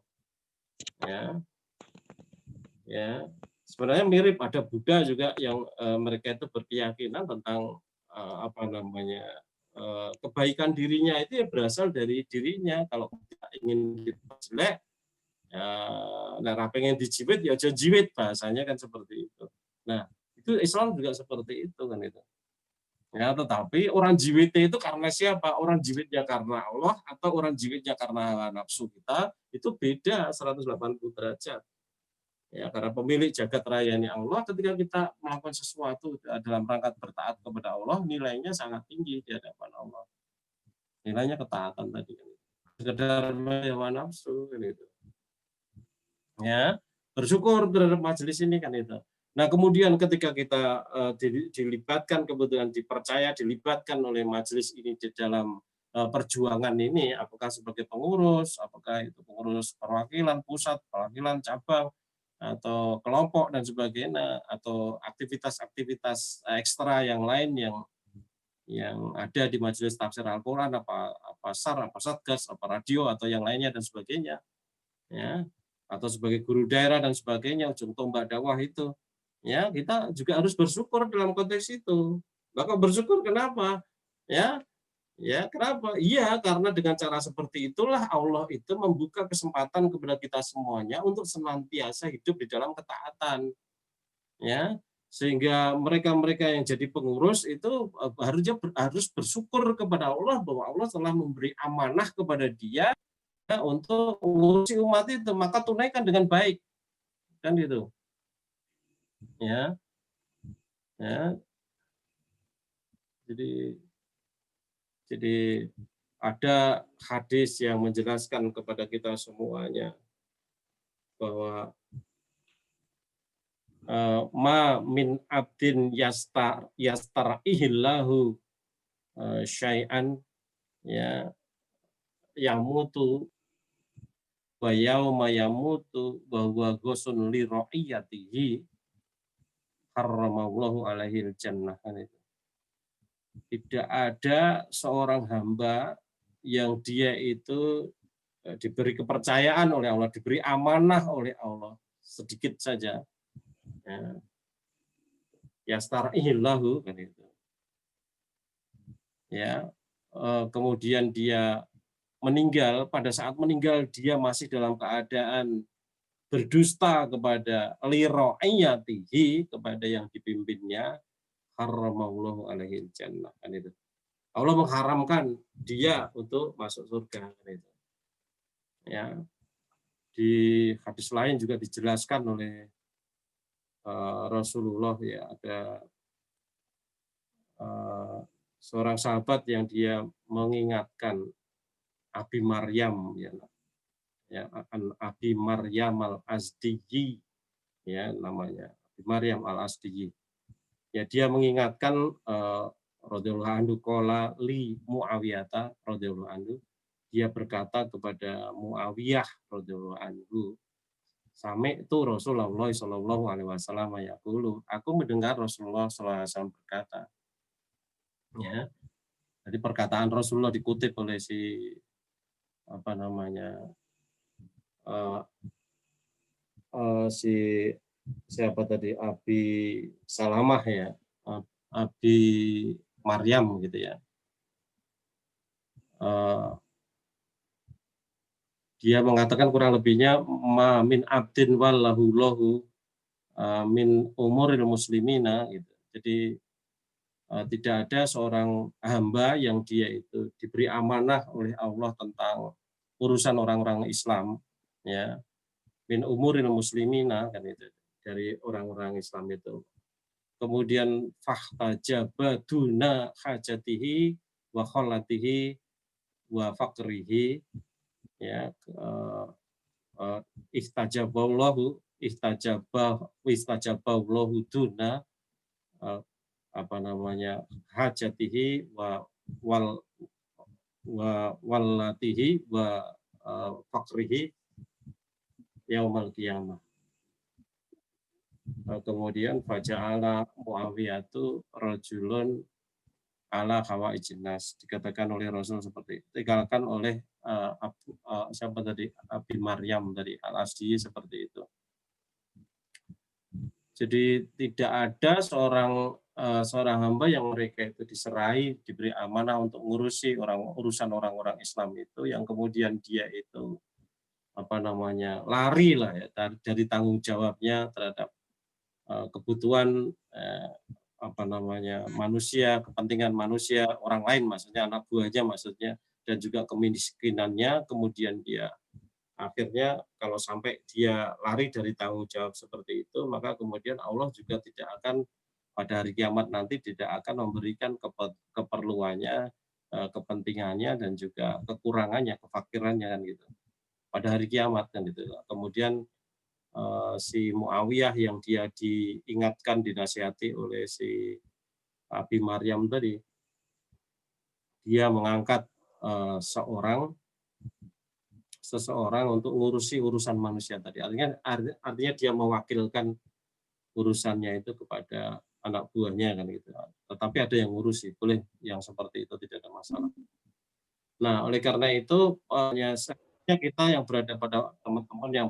Ya. Ya, sebenarnya mirip ada Buddha juga yang mereka itu berkeyakinan tentang kebaikan dirinya itu ya berasal dari dirinya. Kalau kita ingin jelek, ya, nah pengen dijiwit ya aja jiwit bahasanya kan seperti itu. Nah, itu Islam juga seperti itu kan itu. Ya, tetapi orang jiwitnya itu karena siapa? Orang jiwitnya karena Allah atau orang jiwitnya karena hawa nafsu kita itu beda 180 derajat. Ya, karena pemilik jagat raya ini Allah, ketika kita melakukan sesuatu dalam rangka bertaat kepada Allah, nilainya sangat tinggi di hadapan Allah. Nilainya ketaatan tadi. Sekedar hawa nafsu kan itu. Ya, bersyukur terhadap majelis ini kan itu. Nah, kemudian ketika kita dilibatkan, kebetulan dipercaya dilibatkan oleh majelis ini di dalam perjuangan ini, apakah sebagai pengurus, apakah itu pengurus perwakilan pusat, perwakilan cabang, atau kelompok dan sebagainya, atau aktivitas-aktivitas ekstra yang lain yang ada di Majelis Tafsir Al-Quran, apa SAR, apa Satgas, apa radio atau yang lainnya dan sebagainya, ya, atau sebagai guru daerah dan sebagainya, ujung tombak dakwah itu, ya kita juga harus bersyukur dalam konteks itu. Maka bersyukur kenapa? Ya, kenapa? Iya, karena dengan cara seperti itulah Allah itu membuka kesempatan kepada kita semuanya untuk senantiasa hidup di dalam ketaatan. Ya, sehingga mereka-mereka yang jadi pengurus itu harus bersyukur kepada Allah bahwa Allah telah memberi amanah kepada dia untuk mengurusi umat itu, maka tunaikan dengan baik. Kan gitu. Ya. Ya. Jadi ada hadis yang menjelaskan kepada kita semuanya bahwa ma min abdin yastarihillahu syai'an ya yamutu wa yauma yamutu wa huwa ghusun li ra'iyatihi harramallahu alaihil jannah. Tidak ada seorang hamba yang dia itu diberi kepercayaan oleh Allah, diberi amanah oleh Allah sedikit saja. Ya starihillahu kan itu. Ya, kemudian dia meninggal, pada saat meninggal dia masih dalam keadaan berdusta kepada liro'iyatihi, kepada yang dipimpinnya, haramallahu alaihil jannah kan itu. Allah mengharamkan dia untuk masuk surga kan itu. Ya. Di hadis lain juga dijelaskan oleh Rasulullah ya, ada seorang sahabat yang dia mengingatkan Abi Maryam ya Abi Maryam al-Azdiyi ya namanya Abi Maryam al-Azdiyi. Ya dia mengingatkan radhiyallahu anhu qala li Muawiyah radhiyallahu anhu, dia berkata kepada Muawiyah radhiyallahu anhu, sami itu Rasulullah sallallahu alaihi wasallam yaqulu, aku mendengar Rasulullah sallallahu alaihi wasallam berkata. Ya. Jadi perkataan Rasulullah dikutip oleh si apa namanya si siapa tadi Abi Salamah ya, Abi Maryam gitu ya. Dia mengatakan kurang lebihnya ma min abdin wallahu lahu min umuril muslimina gitu. Jadi tidak ada seorang hamba yang dia itu diberi amanah oleh Allah tentang urusan orang-orang Islam ya, min umuril muslimina kan itu, dari orang-orang Islam itu. Kemudian fahtajaba duna hajatihi wa kholatihi wa faqrihi ya, istajaballahu duna apa namanya hajatihi wa wallatihi wa faqrihi yaumal qiyamah. Kemudian faja'ala Muawiyatu rajulun ala hawaijin nas, dikatakan oleh Rasul seperti itu, dikatakan oleh siapa tadi Abi Maryam dari Al-Asdi seperti itu. Jadi tidak ada seorang hamba yang mereka itu diserai, diberi amanah untuk ngurusi urusan orang-orang Islam itu, yang kemudian dia itu apa namanya lari lah ya dari tanggung jawabnya terhadap kebutuhan apa namanya manusia, kepentingan manusia, orang lain maksudnya, anak buahnya maksudnya, dan juga kemiskinannya, kemudian dia akhirnya kalau sampai dia lari dari tanggung jawab seperti itu, maka kemudian Allah juga tidak akan pada hari kiamat nanti tidak akan memberikan keperluannya, kepentingannya, dan juga kekurangannya, kefakirannya kan gitu. Pada hari kiamat kan gitu. Kemudian si Muawiyah yang dia diingatkan, dinasihati oleh si Abi Maryam tadi, dia mengangkat seseorang untuk ngurusi urusan manusia tadi. Artinya dia mewakilkan urusannya itu kepada anak buahnya kan gitu. Tetapi ada yang ngurusi, boleh yang seperti itu, tidak ada masalah. Nah, oleh karena itu kita yang berada pada teman-teman yang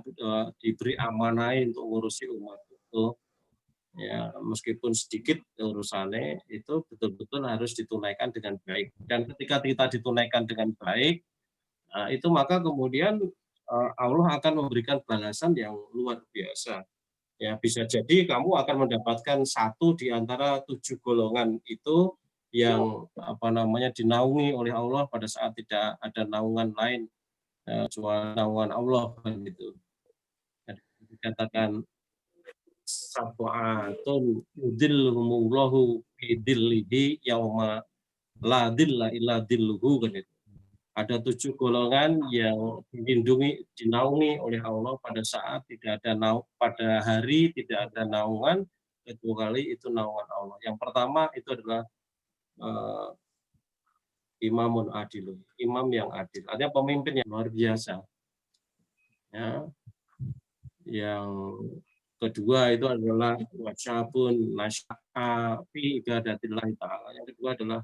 diberi amanah untuk ngurusi umat itu, ya meskipun sedikit urusannya itu betul-betul harus ditunaikan dengan baik. Dan ketika kita ditunaikan dengan baik, itu maka kemudian Allah akan memberikan balasan yang luar biasa. Ya bisa jadi kamu akan mendapatkan satu di antara 7 golongan itu yang apa namanya dinaungi oleh Allah pada saat tidak ada naungan lain kecuali naungan Allah gitu. Dikatakan sab'atun yudhilluhumullahu fi dhillihi yauma la dhilla illa dhilluhu kan itu. ada 7 golongan yang dilindungi, dinaungi oleh Allah pada saat tidak ada pada hari tidak ada naungan kecuali itu naungan Allah. Yang pertama itu adalah eh, imamun adilun, imam yang adil. Artinya pemimpin yang luar biasa. Ya. Yang kedua itu adalah wasyabun nasya'a fi ibadatillah ta'ala. Yang kedua adalah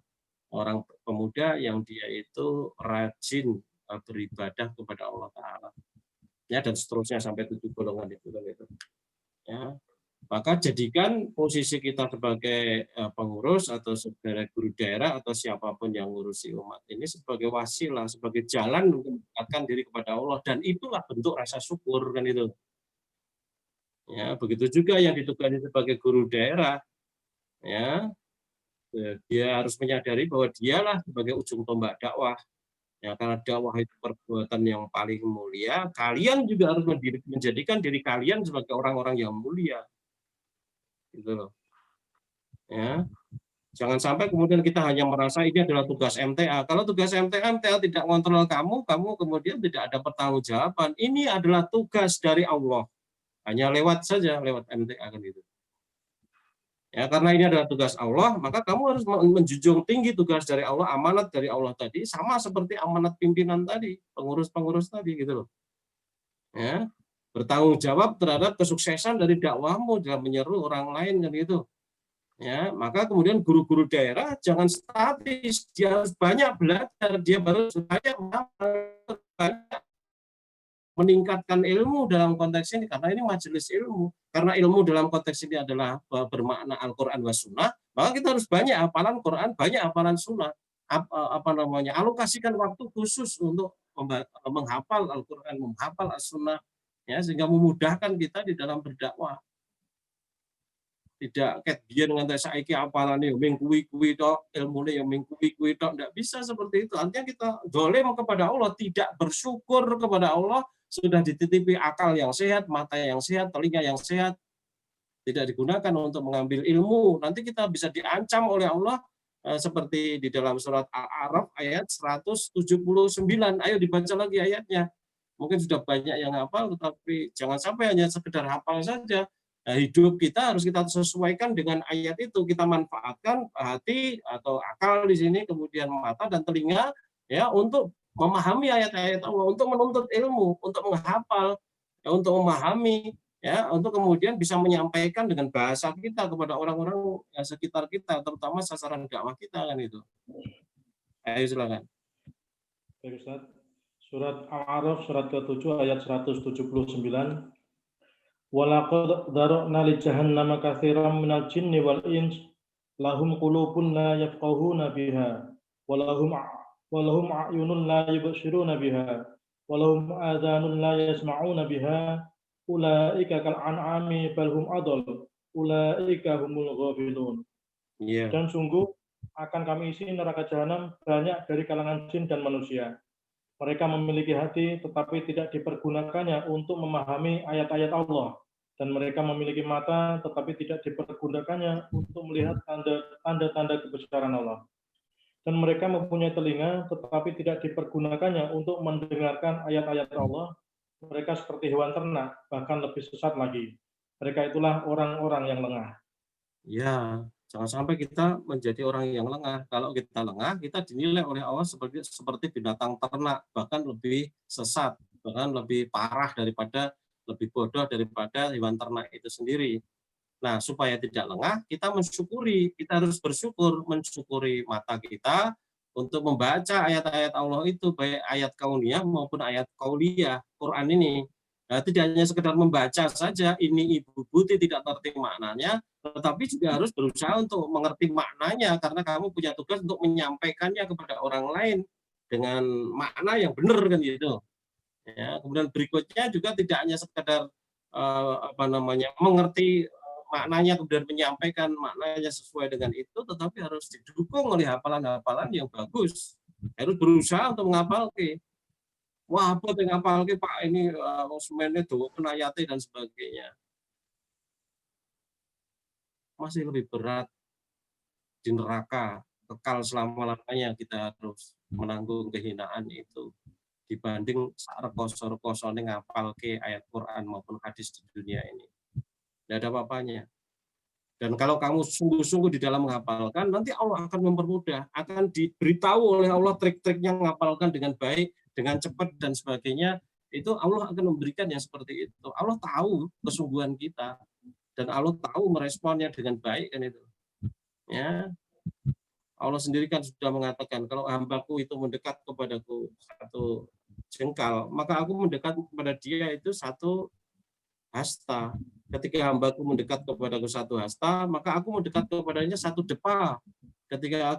orang pemuda yang dia itu rajin beribadah kepada Allah Ta'ala. Ya, dan seterusnya sampai 7 golongan itu. Ya. Maka jadikan posisi kita sebagai pengurus atau sebagai guru daerah atau siapapun yang ngurusi umat ini sebagai wasilah, sebagai jalan untuk mendekatkan diri kepada Allah, dan itulah bentuk rasa syukur kan itu. Ya, begitu juga yang ditugasi sebagai guru daerah, ya, dia harus menyadari bahwa dialah sebagai ujung tombak dakwah. Ya, karena dakwah itu perbuatan yang paling mulia, kalian juga harus menjadikan diri kalian sebagai orang-orang yang mulia. Gitu loh. Ya. Jangan sampai kemudian kita hanya merasa ini adalah tugas MTA. Kalau tugas MTA tidak kontrol kamu kemudian tidak ada pertanggungjawaban. Ini adalah tugas dari Allah. Hanya lewat saja, lewat MTA kan itu. Ya, karena ini adalah tugas Allah, maka kamu harus menjunjung tinggi tugas dari Allah, amanat dari Allah tadi, sama seperti amanat pimpinan tadi, pengurus-pengurus tadi gitu loh. Ya, bertanggung jawab terhadap kesuksesan dari dakwahmu dalam menyeru orang lain kan gitu. Ya, maka kemudian guru-guru daerah jangan statis, dia harus banyak belajar, dia baru banyak meningkatkan ilmu dalam konteks ini, karena ini majelis ilmu. Karena ilmu dalam konteks ini adalah bermakna Al-Quran wa Sunnah, maka kita harus banyak hafalan Quran, banyak hafalan Sunnah. Alokasikan waktu khusus untuk menghafal Al-Quran, menghafal As-Sunnah, ya, sehingga memudahkan kita di dalam berdakwah. Tidak kayak dia dengan saiki apalane ming kuwi tok, ilmune yang ming kuwi tok, enggak bisa seperti itu. Artinya kita dolim kepada Allah, tidak bersyukur kepada Allah, sudah dititipi akal yang sehat, mata yang sehat, telinga yang sehat, tidak digunakan untuk mengambil ilmu. Nanti kita bisa diancam oleh Allah seperti di dalam surat Al-A'raf ayat 179. Ayo dibaca lagi ayatnya. Mungkin sudah banyak yang hafal, tetapi jangan sampai hanya sekedar hafal saja. Nah, hidup kita harus kita sesuaikan dengan ayat itu. Kita manfaatkan hati atau akal di sini, kemudian mata dan telinga, ya, untuk memahami ayat-ayat Allah, untuk menuntut ilmu, untuk menghafal, ya, untuk memahami, ya, untuk kemudian bisa menyampaikan dengan bahasa kita kepada orang-orang sekitar kita, terutama sasaran dakwah kita kan itu. Ayo silakan. Baik Ustaz. Surat Al-A'raf surat ke-7 ayat 179. Walaqad dzara'na li jahannama katsiran minal jinni wal ins lahum qulubun la yafqahuna biha walahum a'yunun la yubsiruna biha walahum adhanun la yasma'una biha ulaika kal an'ami bal hum adall ulaika humul ghafilun. Yeah. Dan sungguh akan kami isi neraka jahanam banyak dari kalangan jin dan manusia. Mereka memiliki hati tetapi tidak dipergunakannya untuk memahami ayat-ayat Allah. Dan mereka memiliki mata tetapi tidak dipergunakannya untuk melihat tanda-tanda kebesaran Allah. Dan mereka mempunyai telinga tetapi tidak dipergunakannya untuk mendengarkan ayat-ayat Allah. Mereka seperti hewan ternak, bahkan lebih sesat lagi. Mereka itulah orang-orang yang lengah. Ya, jangan sampai kita menjadi orang yang lengah. Kalau kita lengah, kita dinilai oleh Allah seperti binatang ternak, bahkan lebih sesat, bahkan lebih parah daripada, lebih bodoh daripada hewan ternak itu sendiri. Nah, supaya tidak lengah, kita mensyukuri, kita harus bersyukur, mensyukuri mata kita untuk membaca ayat-ayat Allah itu, baik ayat kauniyah maupun ayat qauliyah, Quran ini. Nah, tidak hanya sekedar membaca saja, ini Ibu Buti tidak ngerti maknanya, tetapi juga harus berusaha untuk mengerti maknanya, karena kamu punya tugas untuk menyampaikannya kepada orang lain dengan makna yang benar kan gitu. Ya, kemudian berikutnya juga tidak hanya sekedar mengerti maknanya kemudian menyampaikan maknanya sesuai dengan itu, tetapi harus didukung oleh hafalan-hafalan yang bagus. Harus berusaha untuk menghafalkan. Wah, apa yang ngapalke Pak ini semennya dawa penayate dan sebagainya. Masih lebih berat di neraka kekal selama-lamanya kita harus menanggung kehinaan itu dibanding rekoso-rekoso ngapal ke ayat Quran maupun hadis di dunia ini. Tidak ada apa-apanya. Dan kalau kamu sungguh-sungguh di dalam menghafalkan, nanti Allah akan mempermudah, akan diberitahu oleh Allah trik-triknya menghafalkan dengan baik, dengan cepat dan sebagainya. Itu Allah akan memberikan yang seperti itu. Allah tahu kesungguhan kita dan Allah tahu meresponnya dengan baik kan itu. Ya, Allah sendiri kan sudah mengatakan kalau hambaku itu mendekat kepadaku satu jengkal, maka aku mendekat kepada dia itu satu hasta. Ketika hambaku mendekat kepadaku satu hasta, maka aku mendekat kepadanya satu depa. Ketika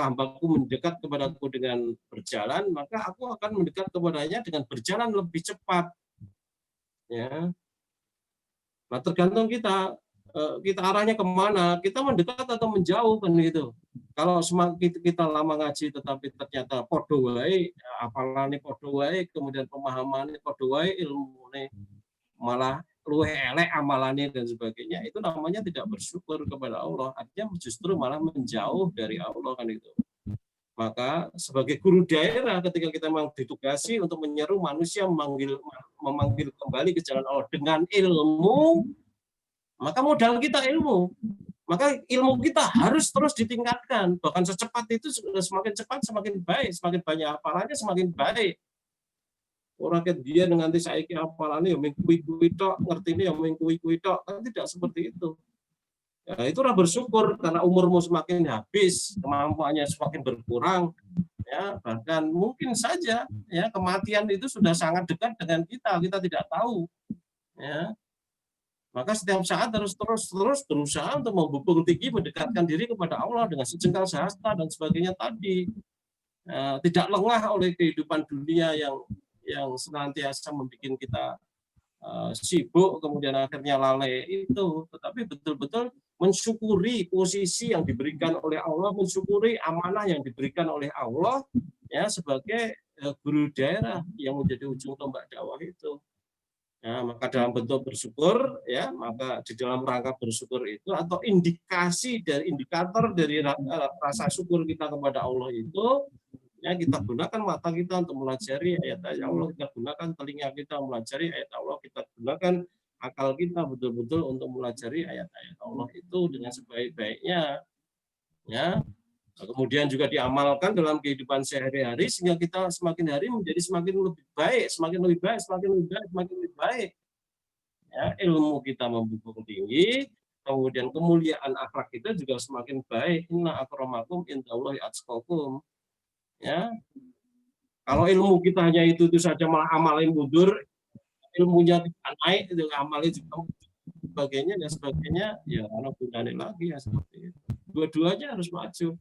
hambaku mendekat kepadaku dengan berjalan, maka aku akan mendekat kepadanya dengan berjalan lebih cepat. Ya. Nah, tergantung kita arahnya kemana, kita mendekat atau menjauh kan gitu. Kalau semakin kita lama ngaji tetapi ternyata podo wae, apalane podo wae, kemudian pemahamannya podo wae, ilmune malah luwih elek amalane dan sebagainya, itu namanya tidak bersyukur kepada Allah. Artinya justru malah menjauh dari Allah kan itu. Maka sebagai guru daerah ketika kita memang ditugasi untuk menyeru manusia memanggil kembali ke jalan Allah dengan ilmu, maka modal kita ilmu. Maka ilmu kita harus terus ditingkatkan. Bahkan secepat itu semakin cepat semakin baik, semakin banyak hafalannya semakin baik. Orang ket dia dengan saiki hafalannya yang mengkuwi-kuwi tok, ngertine yang mengkuwi-kuwi tok, kan tidak seperti itu. Ya, itulah bersyukur karena umurmu semakin habis, kemampuannya semakin berkurang, ya, bahkan mungkin saja ya kematian itu sudah sangat dekat dengan kita tidak tahu. Ya. Maka setiap saat terus berusaha untuk membubung tinggi, mendekatkan diri kepada Allah dengan sejengkal sehasta dan sebagainya tadi. Tidak lengah oleh kehidupan dunia yang senantiasa membuat kita sibuk, kemudian akhirnya lalai itu, tetapi betul-betul mensyukuri posisi yang diberikan oleh Allah, mensyukuri amanah yang diberikan oleh Allah ya sebagai guru daerah yang menjadi ujung tombak dakwah itu. Ya, maka dalam bentuk bersyukur ya, maka di dalam rangka bersyukur itu atau indikator dari rasa syukur kita kepada Allah itu ya, kita gunakan mata kita untuk melajari ayat-ayat Allah, kita gunakan telinga kita melajari ayat Allah, kita gunakan akal kita betul-betul untuk melajari ayat-ayat Allah itu dengan sebaik-baiknya. Ya. Kemudian juga diamalkan dalam kehidupan sehari-hari sehingga kita semakin hari menjadi semakin lebih baik, semakin lebih baik, semakin lebih baik, semakin lebih baik. Ya, ilmu kita membubung tinggi, kemudian kemuliaan akhlak kita juga semakin baik. Inna akramakum indallahi atqakum. Ya. Kalau ilmu kita hanya itu saja malah amalin mundur, ilmunya tidak naik, itu amalnya juga sebagainya dan sebagainya, ya karena gunanya lagi ya seperti itu. Dua-duanya harus maju.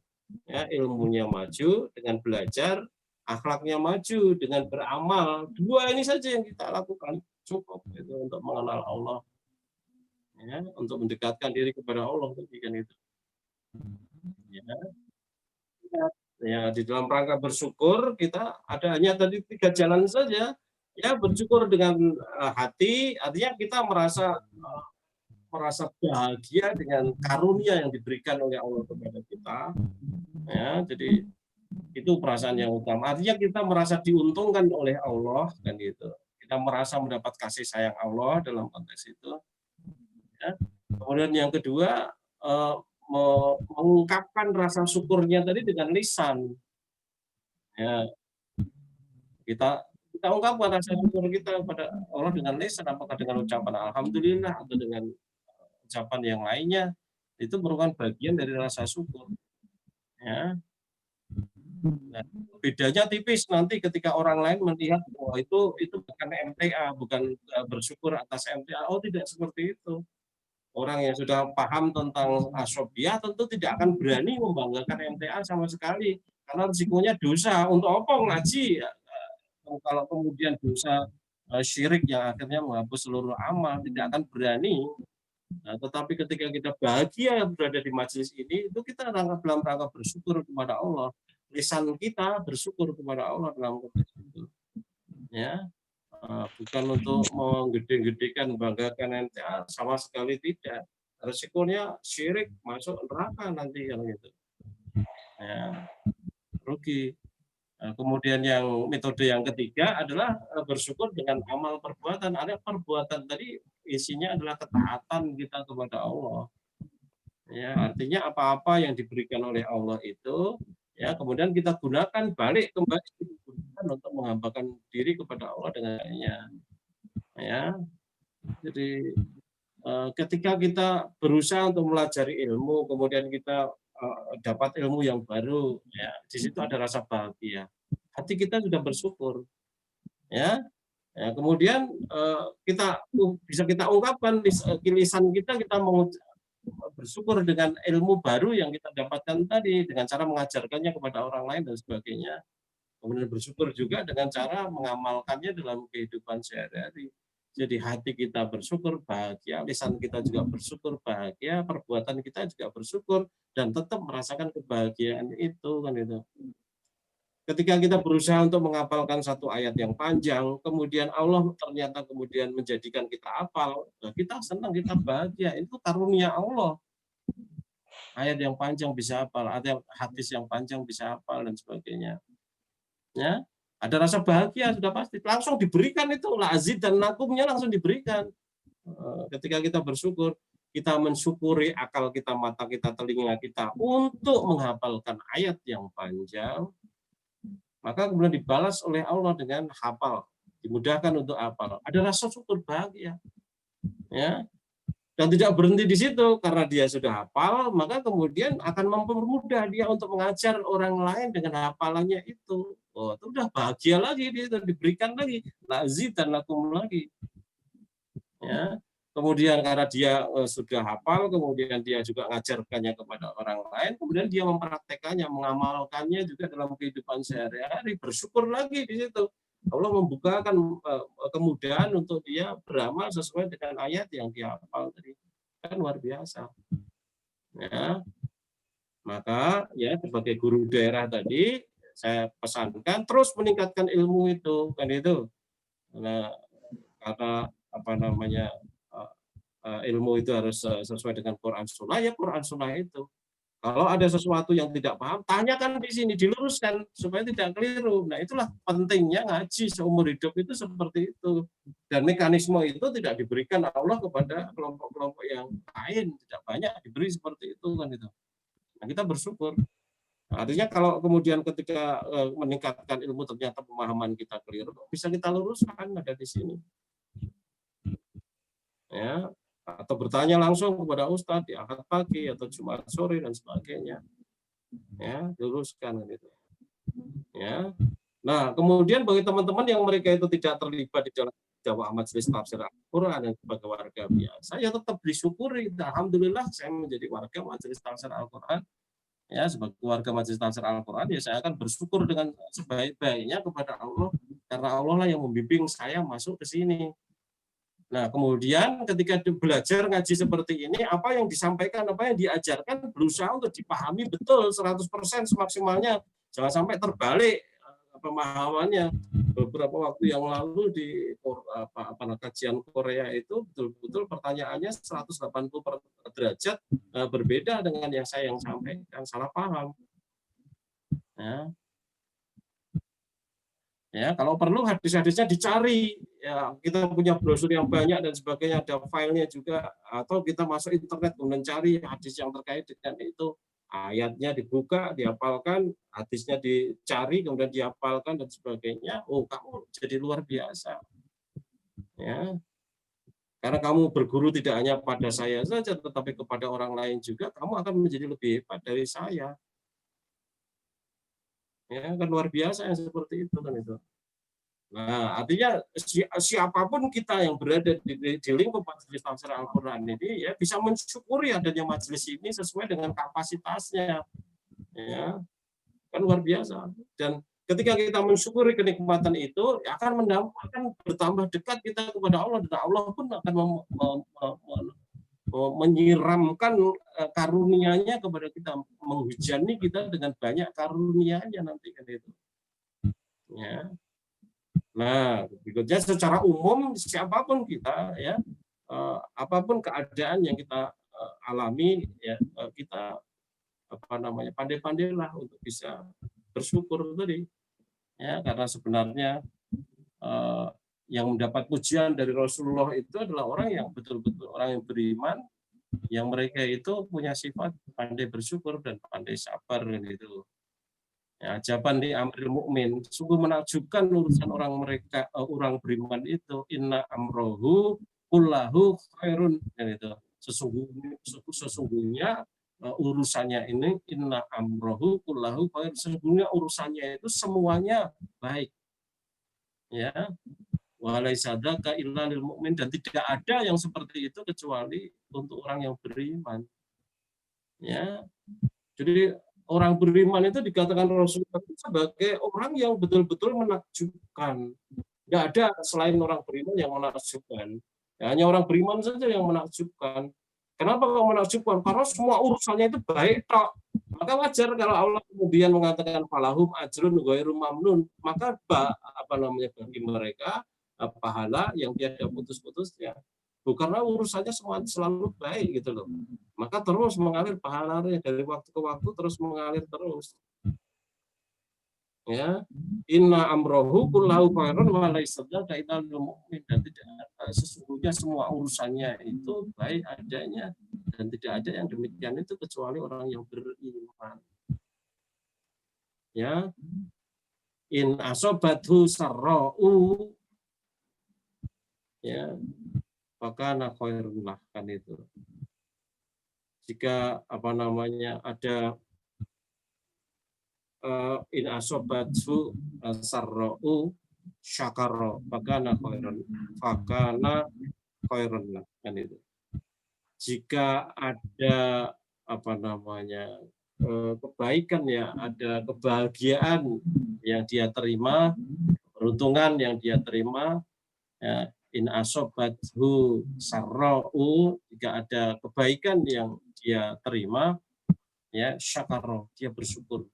Ya, ilmunya maju dengan belajar, akhlaknya maju dengan beramal. Dua ini saja yang kita lakukan cukup itu untuk mengenal Allah, ya, untuk mendekatkan diri kepada Allah kan itu. Ya, di dalam rangka bersyukur kita ada hanya tadi 3 jalan saja. Ya, bersyukur dengan hati, artinya kita merasa bahagia dengan karunia yang diberikan oleh Allah kepada kita. Ya, jadi itu perasaan yang utama. Artinya kita merasa diuntungkan oleh Allah kan gitu. Kita merasa mendapat kasih sayang Allah dalam konteks itu. Ya. Kemudian yang kedua mengungkapkan rasa syukurnya tadi dengan lisan. Ya, kita ungkapkan rasa syukur kita kepada Allah dengan lisan, apakah dengan ucapan alhamdulillah atau dengan ucapan yang lainnya, itu merupakan bagian dari rasa syukur. Ya. Nah, bedanya tipis nanti ketika orang lain melihat bahwa itu bukan MTA, bukan bersyukur atas MTA. Oh, tidak seperti itu. Orang yang sudah paham tentang asobiah tentu tidak akan berani membanggakan MTA sama sekali karena risikonya dosa. Untuk apa ngaji? Kalau kemudian dosa syirik yang akhirnya menghapus seluruh amal, tidak akan berani. Nah, tetapi ketika kita bahagia berada di majelis ini, itu kita dalam rangka bersyukur kepada Allah. Lisan kita bersyukur kepada Allah dalam konteks itu. Ya, bukan untuk menggede-gedekan, banggakan MTA, sama sekali tidak. Resikonya syirik masuk neraka nanti kalau gitu. Ya, rugi. Kemudian yang metode yang ketiga adalah bersyukur dengan amal perbuatan. Ada perbuatan tadi isinya adalah ketaatan kita kepada Allah. Ya, artinya apa-apa yang diberikan oleh Allah itu, ya kemudian kita gunakan balik kembali digunakan untuk menghambakan diri kepada Allah dengannya. Ya, jadi ketika kita berusaha untuk melajari ilmu, kemudian kita dapat ilmu yang baru, ya di situ ada rasa bahagia. Hati kita sudah bersyukur, ya. Ya, kemudian kita bisa kita ungkapkan lisan kita bersyukur dengan ilmu baru yang kita dapatkan tadi dengan cara mengajarkannya kepada orang lain dan sebagainya. Kemudian bersyukur juga dengan cara mengamalkannya dalam kehidupan sehari-hari. Jadi hati kita bersyukur bahagia, lisan kita juga bersyukur bahagia, perbuatan kita juga bersyukur dan tetap merasakan kebahagiaan itu kan itu. Ketika kita berusaha untuk menghafalkan satu ayat yang panjang, kemudian Allah ternyata kemudian menjadikan kita hafal, kita senang, kita bahagia. Itu karunia Allah. Ayat yang panjang bisa hafal, ada hadis yang panjang bisa hafal dan sebagainya. Ya, ada rasa bahagia sudah pasti. Langsung diberikan itu lazid dan lakumnya langsung diberikan. Ketika kita bersyukur, kita mensyukuri akal kita, mata kita, telinga kita untuk menghafalkan ayat yang panjang. Maka kemudian dibalas oleh Allah dengan hafal, dimudahkan untuk hafal. Ada rasa syukur bahagia, ya. Dan tidak berhenti di situ karena dia sudah hafal, maka kemudian akan mempermudah dia untuk mengajar orang lain dengan hafalannya itu. Oh, itu udah bahagia lagi dia diberikan lagi lazid dan lakum lagi. Ya. Kemudian karena dia sudah hafal, kemudian dia juga mengajarkannya kepada orang lain, kemudian dia mempraktekannya, mengamalkannya juga dalam kehidupan sehari-hari, bersyukur lagi di situ. Allah membukakan kemudahan untuk dia beramal sesuai dengan ayat yang dia hafal tadi. Kan luar biasa. Ya. Maka ya sebagai guru daerah tadi saya pesankan terus meningkatkan ilmu itu kan itu. Karena apa namanya ilmu itu harus sesuai dengan Quran Sunnah, ya Quran Sunnah itu. Kalau ada sesuatu yang tidak paham, tanyakan di sini, diluruskan supaya tidak keliru. Nah, itulah pentingnya ngaji seumur hidup itu seperti itu. Dan mekanisme itu tidak diberikan Allah kepada kelompok-kelompok yang lain, tidak banyak diberi seperti itu kan itu. Nah, kita bersyukur. Artinya kalau kemudian ketika meningkatkan ilmu ternyata pemahaman kita keliru, bisa kita luruskan ada di sini. Ya, atau bertanya langsung kepada Ustadz di Ahad pagi atau Jumat sore dan sebagainya, ya luruskan gitu, ya. Nah kemudian bagi teman-teman yang mereka itu tidak terlibat di dalam dakwah majelis tafsir Al-Quran dan sebagai warga biasa, ya tetap disyukuri. Alhamdulillah saya menjadi warga majelis tafsir Al-Quran, ya sebagai warga majelis tafsir Al-Quran ya saya akan bersyukur dengan sebaik-baiknya kepada Allah karena Allah lah yang membimbing saya masuk ke sini. Nah, kemudian ketika belajar ngaji seperti ini, apa yang disampaikan, apa yang diajarkan, berusaha untuk dipahami betul 100% semaksimalnya. Jangan sampai terbalik pemahamannya. Beberapa waktu yang lalu di kajian Korea itu betul-betul pertanyaannya 180 derajat berbeda dengan yang saya sampaikan, salah paham. Ya. Ya, kalau perlu hadis-hadisnya dicari. Ya, kita punya brosur yang banyak dan sebagainya, ada filenya juga. Atau kita masuk internet kemudian cari hadis yang terkait dengan itu. Ayatnya dibuka, dihafalkan, hadisnya dicari, kemudian dihafalkan dan sebagainya. Oh, kamu jadi luar biasa. Ya. Karena kamu berguru tidak hanya pada saya saja, tetapi kepada orang lain juga, kamu akan menjadi lebih hebat dari saya. Ya, kan luar biasa yang seperti itu kan itu. Nah, artinya siapapun kita yang berada di lingkup majelis tafsir Al-Quran ini ya bisa mensyukuri adanya majelis ini sesuai dengan kapasitasnya. Ya, kan luar biasa. Dan ketika kita mensyukuri kenikmatan itu, akan bertambah dekat kita kepada Allah dan Allah pun akan menyiramkan karunia-Nya kepada kita, menghujani kita dengan banyak karunia-Nya nanti kan itu. Ya. Nah, berikutnya secara umum siapapun kita ya, apapun keadaan yang kita alami ya, kita pandai-pandailah untuk bisa bersyukur tadi. Ya, karena sebenarnya yang mendapat pujian dari Rasulullah itu adalah orang yang betul-betul orang yang beriman, yang mereka itu punya sifat pandai bersyukur dan pandai sabar gitu. Ya, ajaban di amril mukmin, sungguh menakjubkan urusan orang beriman itu, inna amrohu kullahu khairun gitu. Sesungguhnya urusannya ini inna amrohu kullahu khairun, sesungguhnya urusannya itu semuanya baik. Ya, walaisadzaka illa lil mukmin, dan tidak ada yang seperti itu kecuali untuk orang yang beriman. Ya. Jadi orang beriman itu dikatakan Rasulullah sebagai orang yang betul-betul menakjubkan. Tidak ada selain orang beriman yang menakjubkan. Ya, hanya orang beriman saja yang menakjubkan. Kenapa kok menakjubkan? Karena semua urusannya itu baik tok. Maka wajar kalau Allah kemudian mengatakan falahum ajrun ghairu mamnun, maka bagi mereka pahala yang tiada putus-putusnya. Karena urusannya semua selalu baik gitu loh. Maka terus mengalir pahalanya dari waktu ke waktu, terus mengalir terus. Ya, inna amrohu kullahu khairun wa laysa dzaka illa lil mu'min, dan sesungguhnya semua urusannya itu baik adanya, dan tidak ada yang demikian itu kecuali orang yang beriman. Ya, in asobathu sarra'u, ya, maka khairullah, kan itu. Jika ada in asobathu sarra'u syakara fakana khairan lah, kan itu. Jika ada kebaikan, ya, ada kebahagiaan yang dia terima, peruntungan yang dia terima, ya, in asobathu sarra'u, jika ada kebaikan yang dia terima, ya, syakara, dia bersyukur.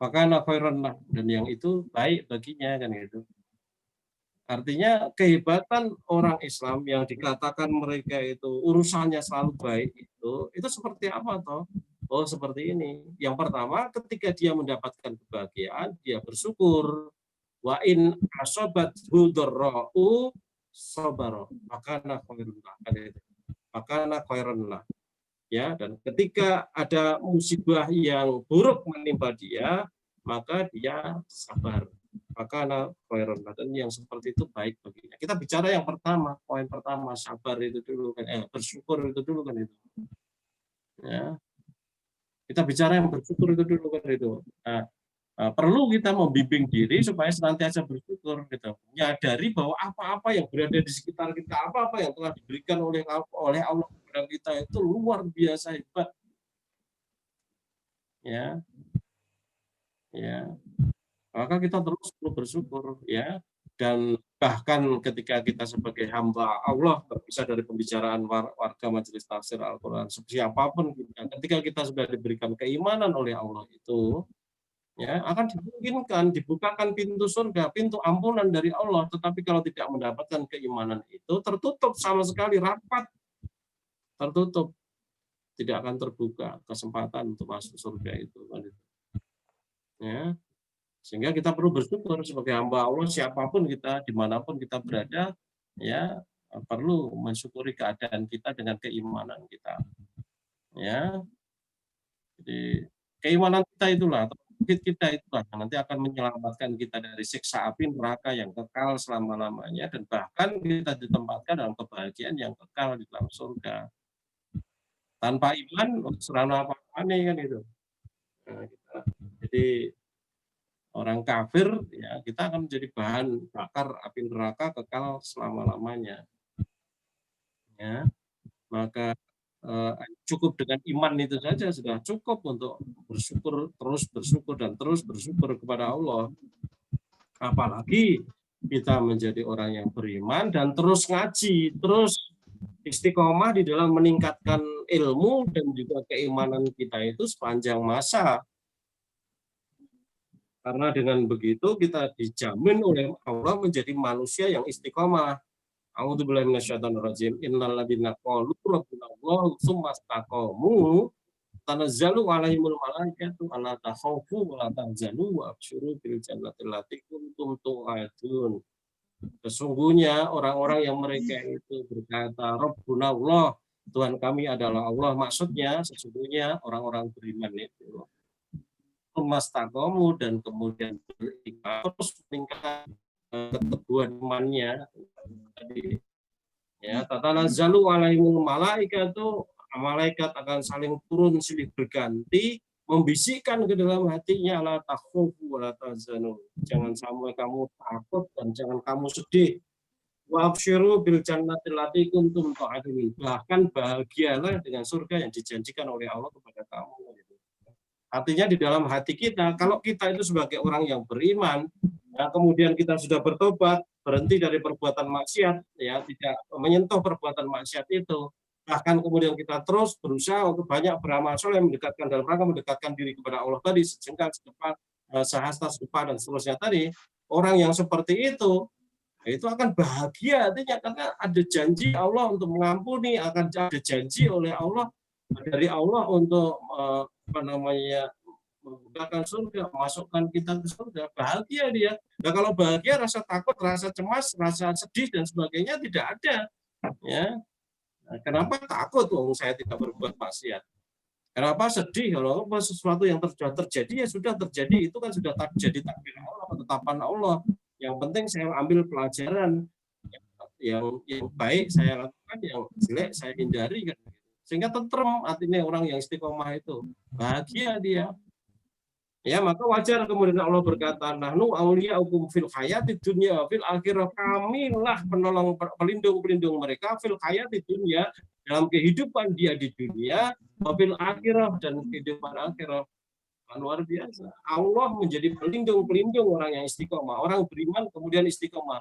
Fakana khairan lah, dan yang itu baik baginya, kan gitu. Artinya kehebatan orang Islam yang dikatakan mereka itu urusannya selalu baik itu seperti apa toh? Oh, seperti ini. Yang pertama, ketika dia mendapatkan kebahagiaan, dia bersyukur. Wa in asobathu dharra'u sabara, fakana khairan lah, kan itu. Fakana khairan lah. Ya, dan ketika ada musibah yang buruk menimpa dia, maka dia sabar. Maka khairan, dan yang seperti itu baik baginya. Kita bicara yang pertama, poin pertama, sabar itu dulu kan, bersyukur itu dulu kan itu. Ya. Kita bicara yang bersyukur itu dulu kan itu. Nah, perlu kita membimbing diri supaya senantiasa bersyukur gitu. Menyadari bahwa apa-apa yang berada di sekitar kita, apa-apa yang telah diberikan oleh Allah kepada kita itu luar biasa hebat. Ya. Ya. Maka kita terus perlu bersyukur, ya. Dan bahkan ketika kita sebagai hamba Allah, terpisah dari pembicaraan warga majelis tafsir Al-Quran, siapapun kita, ketika kita sudah diberikan keimanan oleh Allah itu, ya, akan dimungkinkan dibukakan pintu surga, pintu ampunan dari Allah. Tetapi kalau tidak mendapatkan keimanan itu, tertutup sama sekali, rapat, tertutup, tidak akan terbuka kesempatan untuk masuk surga itu. Ya. Sehingga kita perlu bersyukur sebagai hamba Allah, siapapun kita, dimanapun kita berada, ya, perlu mensyukuri keadaan kita dengan keimanan kita. Ya. Jadi keimanan kita itulah, kita itulah nanti akan menyelamatkan kita dari siksa api neraka yang kekal selama-lamanya, dan bahkan kita ditempatkan dalam kebahagiaan yang kekal di dalam surga. Tanpa iman, serana apa-apa nih, kan itu. Nah, jadi orang kafir, ya, kita akan menjadi bahan bakar api neraka kekal selama-lamanya. Ya, maka cukup dengan iman itu saja sudah cukup untuk bersyukur, terus bersyukur dan terus bersyukur kepada Allah. Apalagi kita menjadi orang yang beriman dan terus ngaji, terus istiqomah di dalam meningkatkan ilmu dan juga keimanan kita itu sepanjang masa. Karena dengan begitu kita dijamin oleh Allah menjadi manusia yang istiqomah. A'udzubillahi minasyaitonir rajim. Innal ladzina qalu rabbunallahu tsumma istaqamu tanazzalu alaihimul malaikatu alla takhaufu wa la tahzanu wa absyiru bil jannati allati kuntum tu'adun. Sesungguhnya orang-orang yang mereka itu berkata Rabbuna Allah, Tuhan kami adalah Allah, maksudnya sesungguhnya orang-orang beriman itu mastaqamu dan kemudian beriman terus meningkat keteguhan imannya tadi ya tatanazzalu alaihimul malaikatu, malaikat akan saling turun silih berganti membisikkan ke dalam hatinya la takhufu wa la tahzanu, jangan sampai kamu takut dan jangan kamu sedih. Wa absyiru bil jannati allati kuntum tu'adun, bahkan bahagialah dengan surga yang dijanjikan oleh Allah kepada kamu. Artinya di dalam hati kita, kalau kita itu sebagai orang yang beriman, ya, kemudian kita sudah bertobat, berhenti dari perbuatan maksiat, ya tidak menyentuh perbuatan maksiat itu, bahkan kemudian kita terus berusaha untuk banyak beramal soleh, mendekatkan dalam rangka mendekatkan diri kepada Allah tadi, sejengkal, sedepat, sehasta, sedepat, dan seterusnya tadi, orang yang seperti itu akan bahagia, artinya karena ada janji Allah untuk mengampuni, akan ada janji oleh Allah dari Allah untuk membukakan surga, masukkan kita ke surga, bahagia dia. Nah kalau bahagia, rasa takut, rasa cemas, rasa sedih dan sebagainya tidak ada. Ya, nah, kenapa takut? Saya tidak berbuat maksiat. Kenapa sedih? Kalau sesuatu yang sudah terjadi ya sudah terjadi, itu kan sudah jadi takdir Allah, ketetapan Allah. Yang penting saya ambil pelajaran yang baik saya lakukan, yang jelek saya hindari kan. Sehingga tentrem, artinya orang yang istiqomah itu bahagia dia. Ya, maka wajar kemudian Allah berkata, nahnu auliyaukum fil hayatid dunya fil akhirah, kamilah penolong pelindung mereka fil hayatid dunya, dalam kehidupan dia di dunia, fil akhirah dan kehidupan akhirah. Luar biasa. Allah menjadi pelindung orang yang istiqomah, orang beriman kemudian istiqomah.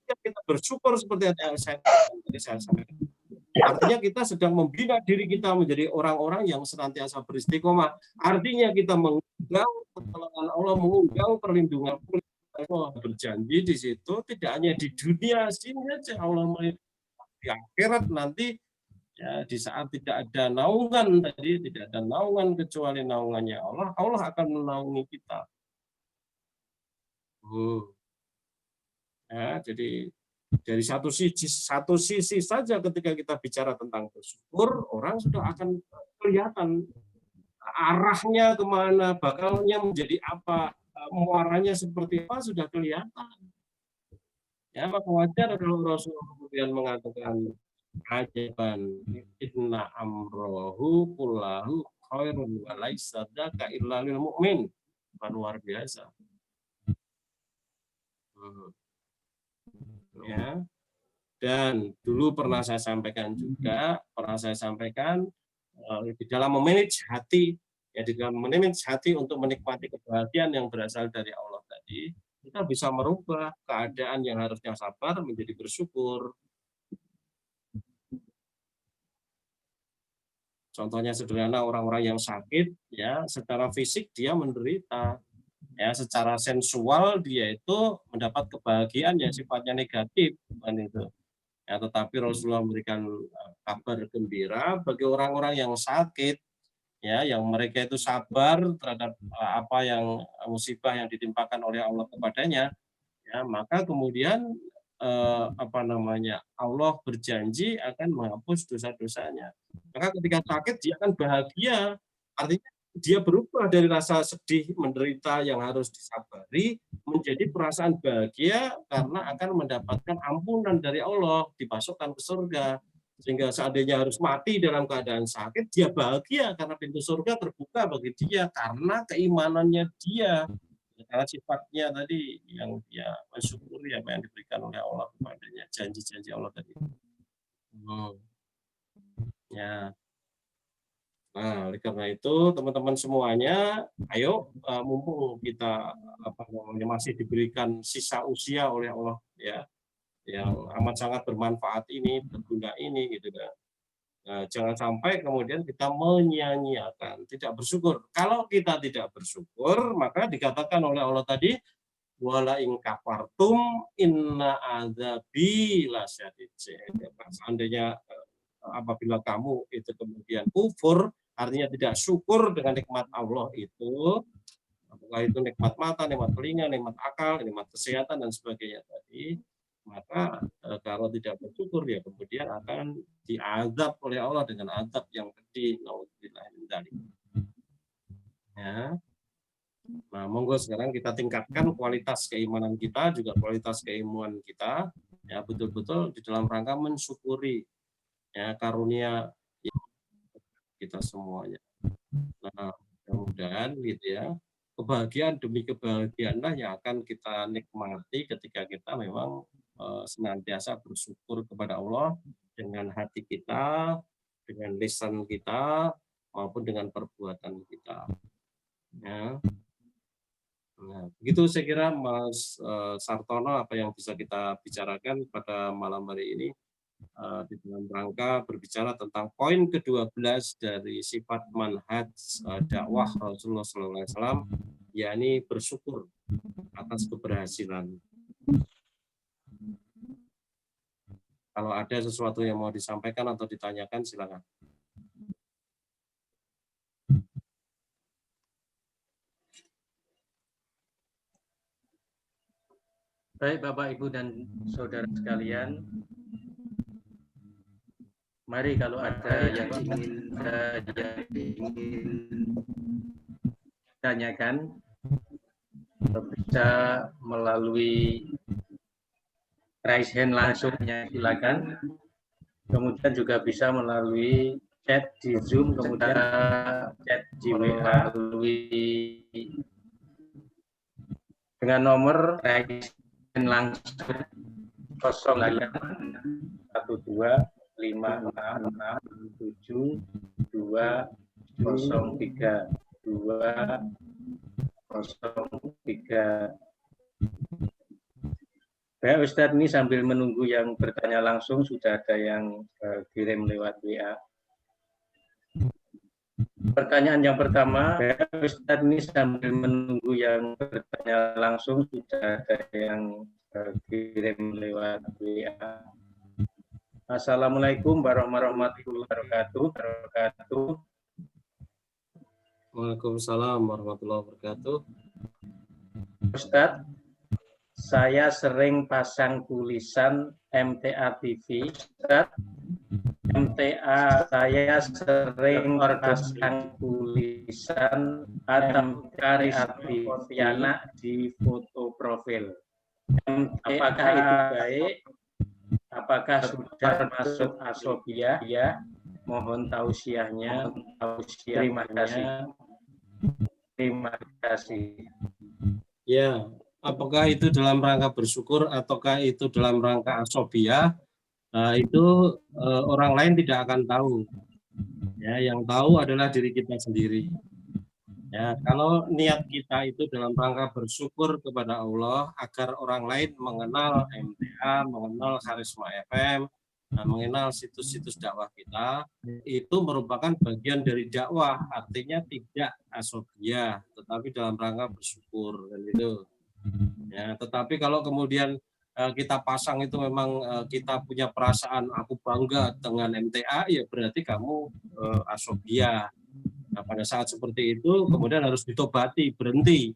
Kita bersyukur seperti yang saya sampaikan. Artinya kita sedang membina diri kita menjadi orang-orang yang senantiasa beristiqomah. Artinya kita mengundang pertolongan Allah, mengundang perlindungan Allah. Berjanji di situ tidak hanya di dunia sini saja Allah di akhirat nanti ya, di saat tidak ada naungan tadi, tidak ada naungan kecuali naungannya Allah, Allah akan menaungi kita. Ya, jadi dari satu sisi saja ketika kita bicara tentang bersyukur, orang sudah akan kelihatan arahnya kemana, bakalnya menjadi apa, muaranya seperti apa sudah kelihatan. Ya, maka wajar kalau Rasulullah kemudian mengatakan ajaban inna amrohu kullahu khairun wa laisa dzaka illa lil mu'min. Luar biasa. Ya. Dan dulu pernah saya sampaikan juga, di dalam memanage hati, ya di dalam memanage hati untuk menikmati kebahagiaan yang berasal dari Allah tadi, kita bisa merubah keadaan yang harusnya sabar menjadi bersyukur. Contohnya sederhana, orang-orang yang sakit, ya secara fisik dia menderita, ya secara sensual dia itu mendapat kebahagiaan yang sifatnya negatif, kan itu. Ya, tetapi Rasulullah memberikan kabar gembira bagi orang-orang yang sakit, ya, yang mereka itu sabar terhadap apa yang musibah yang ditimpakan oleh Allah kepadanya, ya, maka kemudian Allah berjanji akan menghapus dosa-dosanya. Maka ketika sakit dia akan bahagia, artinya dia berubah dari rasa sedih menderita yang harus disabari menjadi perasaan bahagia karena akan mendapatkan ampunan dari Allah, dimasukkan ke surga. Sehingga seandainya harus mati dalam keadaan sakit, dia bahagia karena pintu surga terbuka bagi dia karena keimanannya dia. Karena sifatnya tadi yang dia mensyukuri apa yang diberikan oleh Allah kepadanya, janji-janji Allah tadi. Ya. Nah, oleh karena itu teman-teman semuanya, ayo mumpung kita masih diberikan sisa usia oleh Allah, ya, yang amat sangat bermanfaat ini, berguna ini, gitu kan. Nah, jangan sampai kemudian kita menyia-nyiakan, tidak bersyukur. Kalau kita tidak bersyukur, maka dikatakan oleh Allah tadi, wala in kafartum inna adzabi lasyadid. Seandainya apabila kamu itu kemudian kufur, artinya tidak syukur dengan nikmat Allah itu, apakah itu nikmat mata, nikmat telinga, nikmat akal, nikmat kesehatan dan sebagainya tadi, maka kalau tidak bersyukur ya kemudian akan diazab oleh Allah dengan azab yang pedih. Naudzubillah min dzalik. Ya. Nah, monggo sekarang kita tingkatkan kualitas keimanan kita, juga kualitas keilmuan kita, ya betul-betul di dalam rangka mensyukuri ya karunia kita semuanya. Nah, mudah-mudahan gitu ya, kebahagiaan demi kebahagiaanlah yang akan kita nikmati ketika kita memang senantiasa bersyukur kepada Allah dengan hati kita, dengan lisan kita, maupun dengan perbuatan kita. Ya. Nah, begitu saya kira Mas Sartono apa yang bisa kita bicarakan pada malam hari ini di dalam rangka berbicara tentang poin ke-12 dari sifat manhaj dakwah Rasulullah SAW, yakni bersyukur atas keberhasilan. Kalau ada sesuatu yang mau disampaikan atau ditanyakan, silakan. Baik Bapak, Ibu, dan saudara sekalian, mari kalau ada yang ingin tanyakan, bisa melalui raise hand langsung, silakan. Kemudian juga bisa melalui chat di Zoom, kemudian chat di WA melalui dengan nomor raise hand langsung 085667203203. Baik Ustadz, ini sambil menunggu yang bertanya langsung, sudah ada yang kirim lewat WA. Pertanyaan yang pertama, Ustadz, ini sambil menunggu yang bertanya langsung, sudah ada yang kirim lewat WA. Assalamualaikum warahmatullahi wabarakatuh. Waalaikumsalam warahmatullahi wabarakatuh. Ustadz, saya sering pasang tulisan MTA TV. Ustadz, MTA saya sering pasang tulisan Karis Viana di foto profil. Apakah itu baik? Apakah sudah masuk asobia? Ya, mohon tausiahnya. Terima kasih. Terima kasih. Ya, apakah itu dalam rangka bersyukur ataukah itu dalam rangka asobia? Itu orang lain tidak akan tahu. Ya, yang tahu adalah diri kita sendiri. Ya, kalau niat kita itu dalam rangka bersyukur kepada Allah agar orang lain mengenal MTA, mengenal Karisma FM, mengenal situs-situs dakwah kita, itu merupakan bagian dari dakwah, artinya tidak asobia, tetapi dalam rangka bersyukur dan itu. Ya, tetapi kalau kemudian kita pasang itu memang kita punya perasaan aku bangga dengan MTA, ya berarti kamu asobia. Nah, pada saat seperti itu kemudian harus ditobati, berhenti.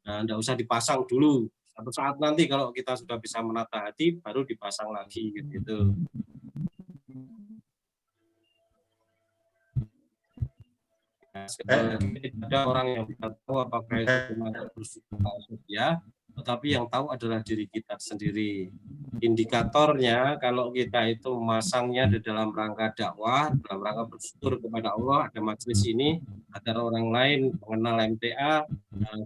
Nah, enggak usah dipasang dulu. Satu saat nanti kalau kita sudah bisa menata hati, baru dipasang lagi gitu. Nah, ada orang yang tidak tahu apakah itu cuma bersyukur ya, tetapi yang tahu adalah diri kita sendiri. Indikatornya kalau kita itu memasangnya di dalam rangka dakwah, dalam rangka bersyukur kepada Allah, ada majelis ini agar orang lain mengenal MTA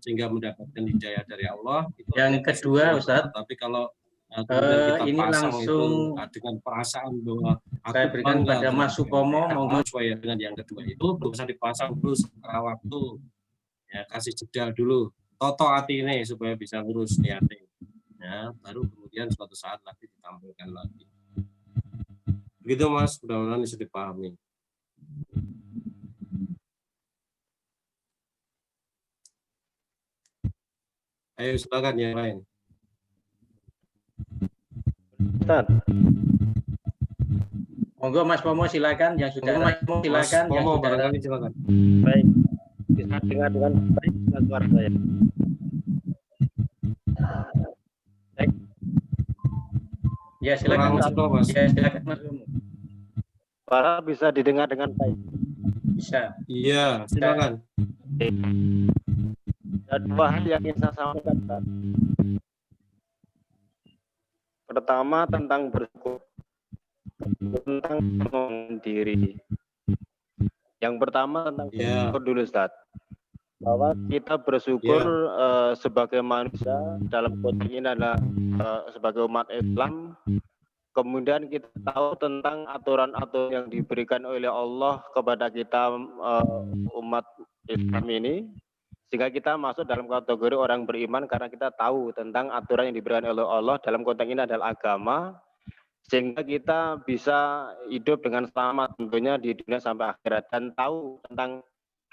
sehingga mendapatkan hidayah dari Allah. Itu yang kedua, Ustadz, tapi kalau kita ini pasang langsung itu dengan perasaan bahwa saya berikan pada Mas Supomo, monggo. Sesuai dengan yang kedua itu belum usah dipasang dulu setelah waktu, ya kasih jeda dulu, toto hati ini supaya bisa lurus niatnya, ya baru kemudian suatu saat lagi ditampilkan lagi. Begitu Mas, mudah-mudahan bisa dipahami. Ayo silakan yang lain. Ustaz. Monggo Mas Pomo silakan, yang sudah Mas silakan, yang Pomo sudah barangkali silakan. Baik, bisa dengar dengan baik suara saya. Baik, ya silakan Kurang Mas. jauh, Mas. Ya silakan Mas Pomo. suara bisa didengar dengan baik. Bisa. Iya, silakan. Ada dua hal yang ingin saya sampaikan, Pak. Pertama tentang bersyukur, tentang mengenal diri. Yang pertama tentang Iya. bersyukur dulu, Ustaz. Bahwa kita bersyukur sebagai manusia dalam konteks ini adalah sebagai umat Islam. Kemudian kita tahu tentang aturan-aturan yang diberikan oleh Allah kepada kita umat Islam ini, sehingga kita masuk dalam kategori orang beriman karena kita tahu tentang aturan yang diberikan oleh Allah dalam konteks ini adalah agama, sehingga kita bisa hidup dengan selamat tentunya di dunia sampai akhirat dan tahu tentang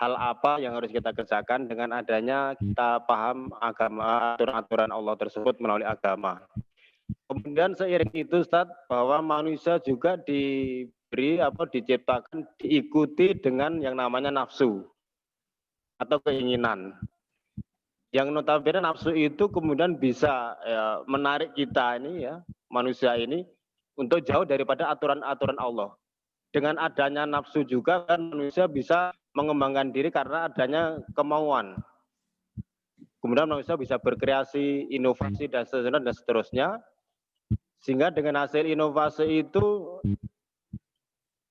hal apa yang harus kita kerjakan dengan adanya kita paham agama, aturan-aturan Allah tersebut melalui agama. Kemudian seiring itu Ustaz, bahwa manusia juga diciptakan diikuti dengan yang namanya nafsu atau keinginan. Yang notabene nafsu itu kemudian bisa menarik kita ini ya, manusia ini untuk jauh daripada aturan-aturan Allah. Dengan adanya nafsu juga kan manusia bisa mengembangkan diri karena adanya kemauan. Kemudian manusia bisa berkreasi, inovasi dan seterusnya. Sehingga dengan hasil inovasi itu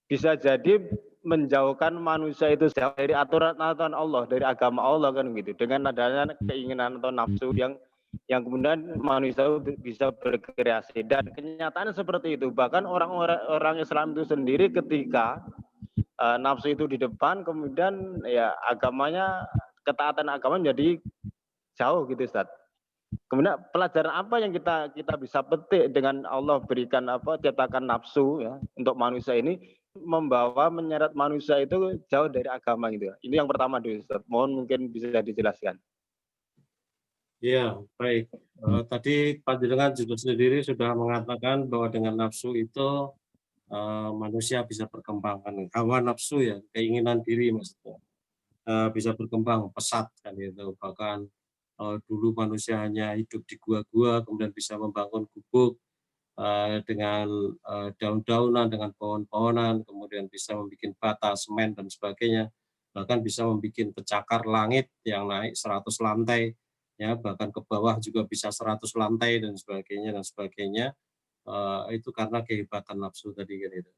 bisa jadi menjauhkan manusia itu jauh dari aturan-aturan Allah, dari agama Allah kan gitu. Dengan adanya keinginan atau nafsu yang kemudian manusia bisa berkreasi, dan kenyataan seperti itu. Bahkan orang Islam itu sendiri ketika nafsu itu di depan, kemudian ya agamanya, ketaatan agama menjadi jauh gitu Ustaz. Kemudian pelajaran apa yang kita bisa petik dengan Allah berikan ciptakan nafsu ya untuk manusia ini, membawa menyeret manusia itu jauh dari agama gitu. Ini yang pertama dulu Ustaz. Mohon mungkin bisa dijelaskan. Iya, baik. Tadi Panjenengan juga sendiri sudah mengatakan bahwa dengan nafsu itu manusia bisa berkembang, hawa nafsu ya, keinginan diri maksudnya, bisa berkembang pesat kan itu. Bahkan dulu manusia hanya hidup di gua-gua, kemudian bisa membangun gubuk dengan daun-daunan, dengan pohon-pohonan, kemudian bisa membuat bata, semen dan sebagainya, bahkan bisa membuat pencakar langit yang naik 100 lantai, ya bahkan ke bawah juga bisa 100 lantai dan sebagainya. Itu karena kehebatan nafsu tadi kan itu.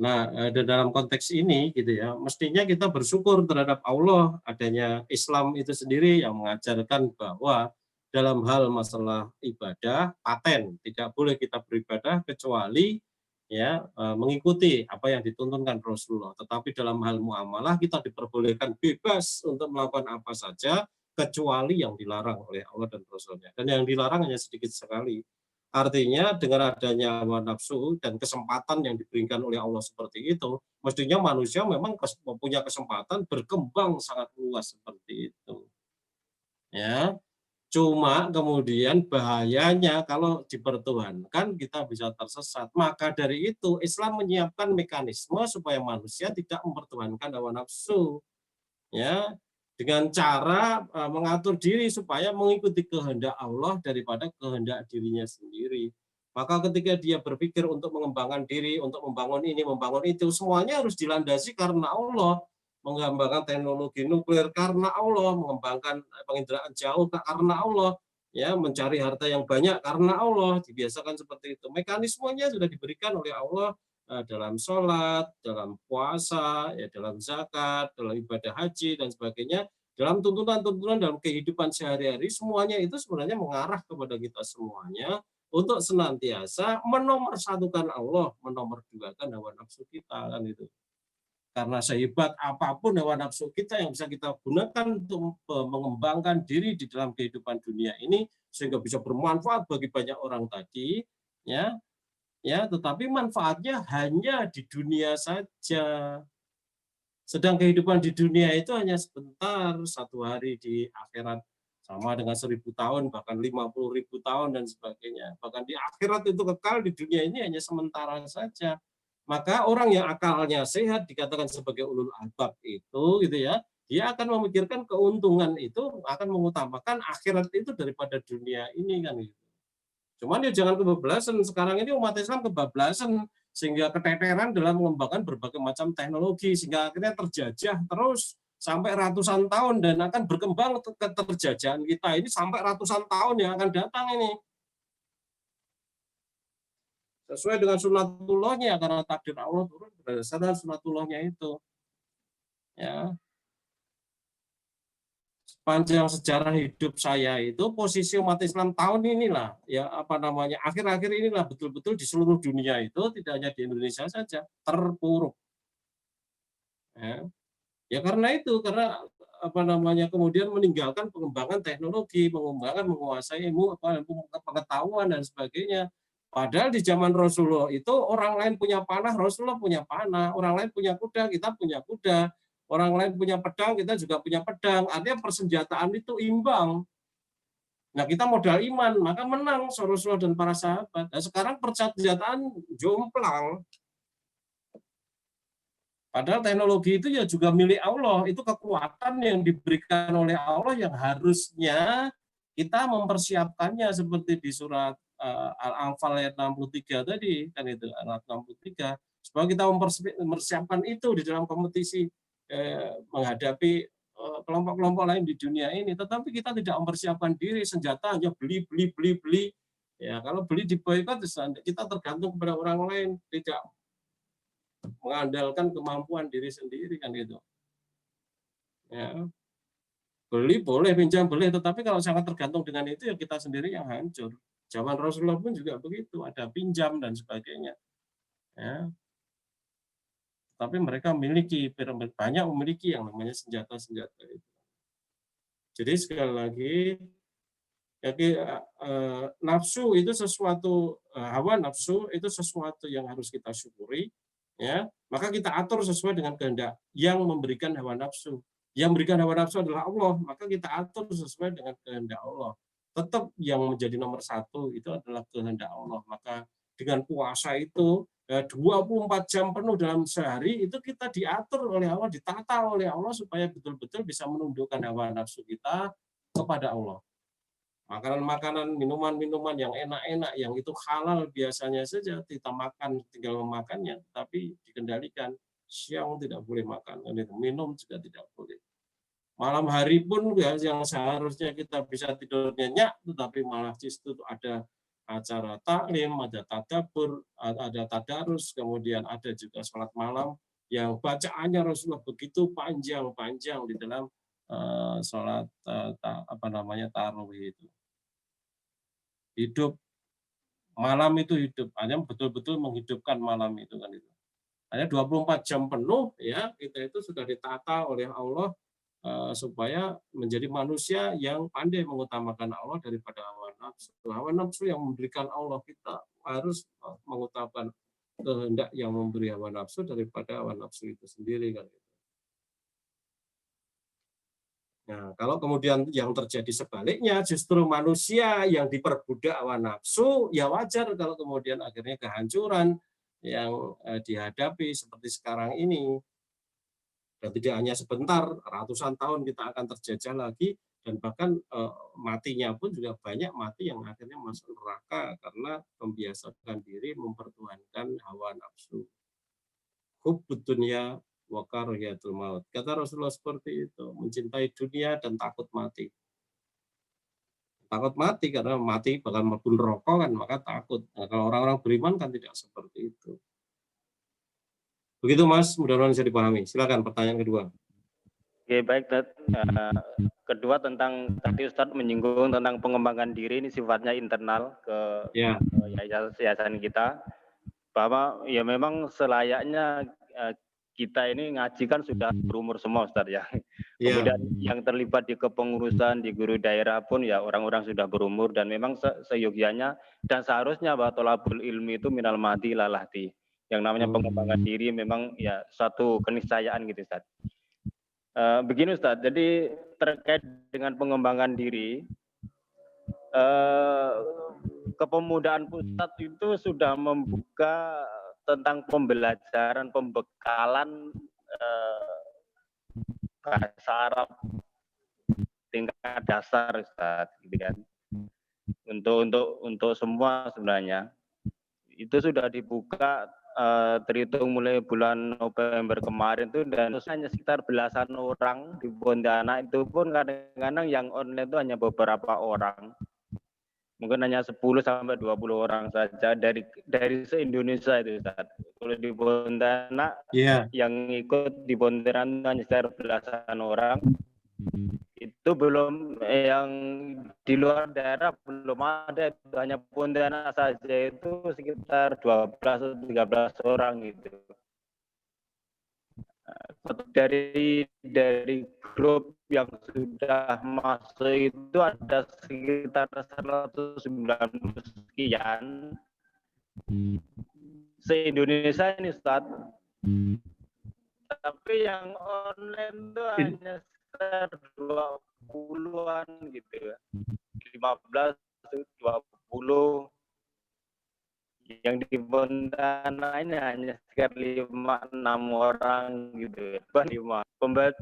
Nah, dalam konteks ini gitu ya, mestinya kita bersyukur terhadap Allah adanya Islam itu sendiri yang mengajarkan bahwa dalam hal masalah ibadah paten, tidak boleh kita beribadah kecuali ya mengikuti apa yang dituntunkan Rasulullah. Tetapi dalam hal muamalah kita diperbolehkan bebas untuk melakukan apa saja kecuali yang dilarang oleh Allah dan Rasulnya. Dan yang dilarang hanya sedikit sekali. Artinya dengan adanya hawa nafsu dan kesempatan yang diberikan oleh Allah seperti itu, mestinya manusia memang punya kesempatan berkembang sangat luas seperti itu. Ya, cuma kemudian bahayanya kalau dipertuhankan kita bisa tersesat. Maka dari itu Islam menyiapkan mekanisme supaya manusia tidak mempertuhankan hawa nafsu. Ya, dengan cara mengatur diri supaya mengikuti kehendak Allah daripada kehendak dirinya sendiri. Maka ketika dia berpikir untuk mengembangkan diri, untuk membangun ini, membangun itu, semuanya harus dilandasi karena Allah. Mengembangkan teknologi nuklir karena Allah, mengembangkan penginderaan jauh karena Allah, ya mencari harta yang banyak karena Allah, dibiasakan seperti itu. Mekanismenya sudah diberikan oleh Allah dalam sholat, dalam puasa, ya dalam zakat, dalam ibadah haji dan sebagainya, dalam tuntunan-tuntunan dalam kehidupan sehari-hari, semuanya itu sebenarnya mengarah kepada kita semuanya untuk senantiasa menomorsatukan Allah, menomorduakan hawa nafsu kita kan itu. Karena sehebat apapun hawa nafsu kita yang bisa kita gunakan untuk mengembangkan diri di dalam kehidupan dunia ini sehingga bisa bermanfaat bagi banyak orang tadi, ya tetapi manfaatnya hanya di dunia saja. Sedang kehidupan di dunia itu hanya sebentar, 1 hari di akhirat sama dengan 1000 tahun, bahkan 50.000 tahun dan sebagainya. Bahkan di akhirat itu kekal, di dunia ini hanya sementara saja. Maka orang yang akalnya sehat dikatakan sebagai ulul albab itu gitu ya, dia akan memikirkan keuntungan itu, akan mengutamakan akhirat itu daripada dunia ini kan gitu. Cuman ya jangan kebablasan, sekarang ini umat Islam kebablasan sehingga keteteran dalam mengembangkan berbagai macam teknologi sehingga akhirnya terjajah terus sampai ratusan tahun dan akan berkembang keterjajahan kita ini sampai ratusan tahun yang akan datang ini. Sesuai dengan sunatullahnya karena takdir Allah turun berdasarkan sunatullahnya itu. Ya, sepanjang sejarah hidup saya itu posisi umat Islam tahun inilah ya apa namanya akhir-akhir inilah betul-betul di seluruh dunia itu tidak hanya di Indonesia saja terpuruk. Ya karena itu karena apa namanya kemudian meninggalkan pengembangan teknologi, menguasai ilmu pengetahuan dan sebagainya. Padahal di zaman Rasulullah itu orang lain punya panah, Rasulullah punya panah, orang lain punya kuda, kita punya kuda, orang lain punya pedang, kita juga punya pedang. Artinya persenjataan itu imbang. Nah kita modal iman, maka menang Rasulullah dan para sahabat. Nah sekarang persenjataan jomplang. Padahal teknologi itu ya juga milik Allah, itu kekuatan yang diberikan oleh Allah yang harusnya kita mempersiapkannya seperti di surat Al-Anfal ayat 63 tadi, kan itu ayat 63, supaya kita mempersiapkan itu di dalam kompetisi menghadapi kelompok-kelompok lain di dunia ini, tetapi kita tidak mempersiapkan diri, senjata hanya beli. Ya, kalau beli di boykot kita tergantung kepada orang lain, tidak mengandalkan kemampuan diri sendiri kan gitu. Ya. Beli boleh, pinjam boleh, tetapi kalau sangat tergantung dengan itu ya kita sendiri yang hancur. Zaman Rasulullah pun juga begitu, ada pinjam dan sebagainya. Ya. Tapi mereka banyak memiliki yang namanya senjata-senjata itu. Jadi sekali lagi, nafsu itu sesuatu, hawa nafsu itu sesuatu yang harus kita syukuri, ya. Maka kita atur sesuai dengan kehendak yang memberikan hawa nafsu. Yang memberikan hawa nafsu adalah Allah, maka kita atur sesuai dengan kehendak Allah. Tetap yang menjadi nomor satu itu adalah kehendak Allah. Maka dengan puasa itu 24 jam penuh dalam sehari itu kita diatur oleh Allah, ditata oleh Allah supaya betul-betul bisa menundukkan hawa nafsu kita kepada Allah. Makanan-makanan, minuman-minuman yang enak-enak, yang itu halal biasanya saja kita makan, tinggal memakannya, tapi dikendalikan. Siang tidak boleh makan, minum juga tidak boleh. Malam hari pun ya, yang seharusnya kita bisa tidur nyenyak, tetapi malah justru ada acara taklim, ada tadabbur, ada tadarus, kemudian ada juga sholat malam yang bacaannya Rasulullah begitu panjang-panjang di dalam sholat tarawih itu. Hidup malam itu hidup, hanya betul-betul menghidupkan malam itu kan itu. Hanya 24 jam penuh ya kita itu sudah ditata oleh Allah supaya menjadi manusia yang pandai mengutamakan Allah daripada hawa nafsu. Hawa nafsu yang memberikan Allah, kita harus mengutamakan kehendak yang memberi hawa nafsu daripada hawa nafsu itu sendiri kan. Nah, kalau kemudian yang terjadi sebaliknya, justru manusia yang diperbudak hawa nafsu, ya wajar kalau kemudian akhirnya kehancuran yang dihadapi seperti sekarang ini. Dan tidak hanya sebentar, ratusan tahun kita akan terjajah lagi, dan bahkan matinya pun juga banyak mati yang akhirnya masuk neraka karena membiasakan diri mempertuhankan hawa nafsu. Hubbud dunya wa karahiyatul maut. Kata Rasulullah seperti itu, mencintai dunia dan takut mati. Takut mati karena mati bakal mlebu neraka kan, maka takut. Nah, kalau orang-orang beriman kan tidak seperti itu. Begitu Mas, mudah-mudahan bisa dipahami. Silakan pertanyaan kedua. Oke, baik. Kedua tentang tadi Ustadz menyinggung tentang pengembangan diri, ini sifatnya internal ke yayasan kita, bahwa ya memang selayaknya kita ini ngaji kan sudah berumur semua Ustadz ya. Kemudian yang terlibat di kepengurusan, di guru daerah pun ya orang-orang sudah berumur, dan memang seyogyanya dan seharusnya bahwa tolabul ilmi itu minal mahdi lalahdi. Yang namanya pengembangan diri memang ya suatu keniscayaan gitu Ustadz. Begini Ustadz, jadi terkait dengan pengembangan diri, kepemudaan pusat itu sudah membuka tentang pembelajaran pembekalan bahasa Arab tingkat dasar, Ustaz, gitu kan. Untuk semua sebenarnya itu sudah dibuka terhitung mulai bulan November kemarin tuh, dan hanya sekitar belasan orang di Pontianak, itu pun kadang-kadang yang online itu hanya beberapa orang, mungkin hanya 10 sampai 20 orang saja dari se-Indonesia itu, Ustaz. Kalau di Pontianak yang ikut di Pontianak hanya sekitar belasan orang. Itu belum yang di luar daerah belum ada, itu hanya Pontianak saja itu sekitar 12 atau 13 orang gitu. Dari grup yang sudah masuk itu ada sekitar 190 sekian se-Indonesia ini, Ustaz. Tapi yang online itu hanya sekitar 20-an gitu ya. 15 20. Yang di Pontianak ini hanya sekitar 5-6 orang gitu ya. 5.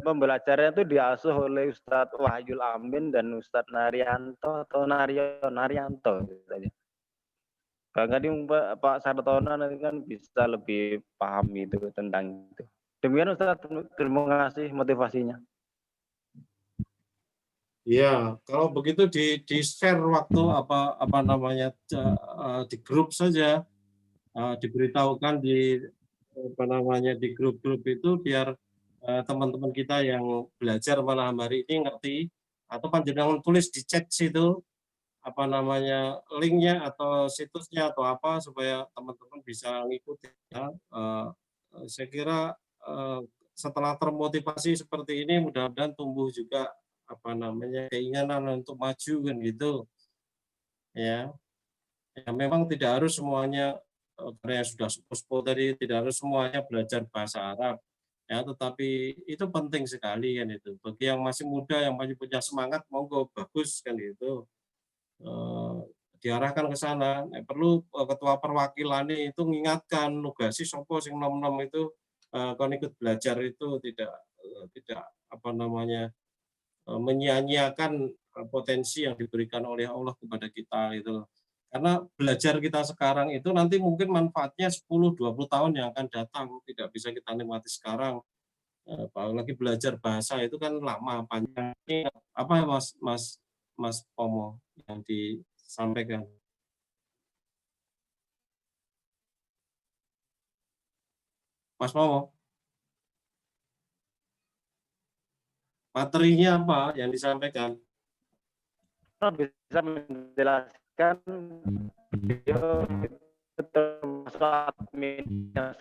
Pembelajarannya itu diasuh oleh Ustadz Wahyul Amin dan Ustadz Naryanto atau Naryanto gitu. Kadang Pak Sartono nanti kan bisa lebih paham itu tentang itu. Demikian Ustadz, terima kasih motivasinya. Ya, kalau begitu di share waktu apa namanya di grup saja, diberitahukan di apa namanya di grup-grup itu biar teman-teman kita yang belajar malam hari ini ngerti, atau panjenengan tulis di chat situ apa namanya linknya atau situsnya atau apa supaya teman-teman bisa ngikuti ya. Saya kira setelah termotivasi seperti ini mudah-mudahan tumbuh juga apa namanya keinginan untuk maju kan gitu ya. Ya memang tidak harus semuanya karena sudah sepuh tadi tidak harus semuanya belajar bahasa Arab ya, tetapi itu penting sekali kan itu bagi yang masih muda yang masih punya semangat monggo bagus kan itu diarahkan ke sana. Perlu ketua perwakilan itu mengingatkan nugasi sopo sing nom-nom itu kon ikut belajar itu tidak apa namanya menyia-nyiakan potensi yang diberikan oleh Allah kepada kita itu. Karena belajar kita sekarang itu nanti mungkin manfaatnya 10-20 tahun yang akan datang, tidak bisa kita nikmati sekarang. Apalagi belajar bahasa itu kan lama panjang. Apa Mas Pomo yang disampaikan? Mas Pomo, materinya apa yang disampaikan? Bisa menjelaskan video termasuk adminnya.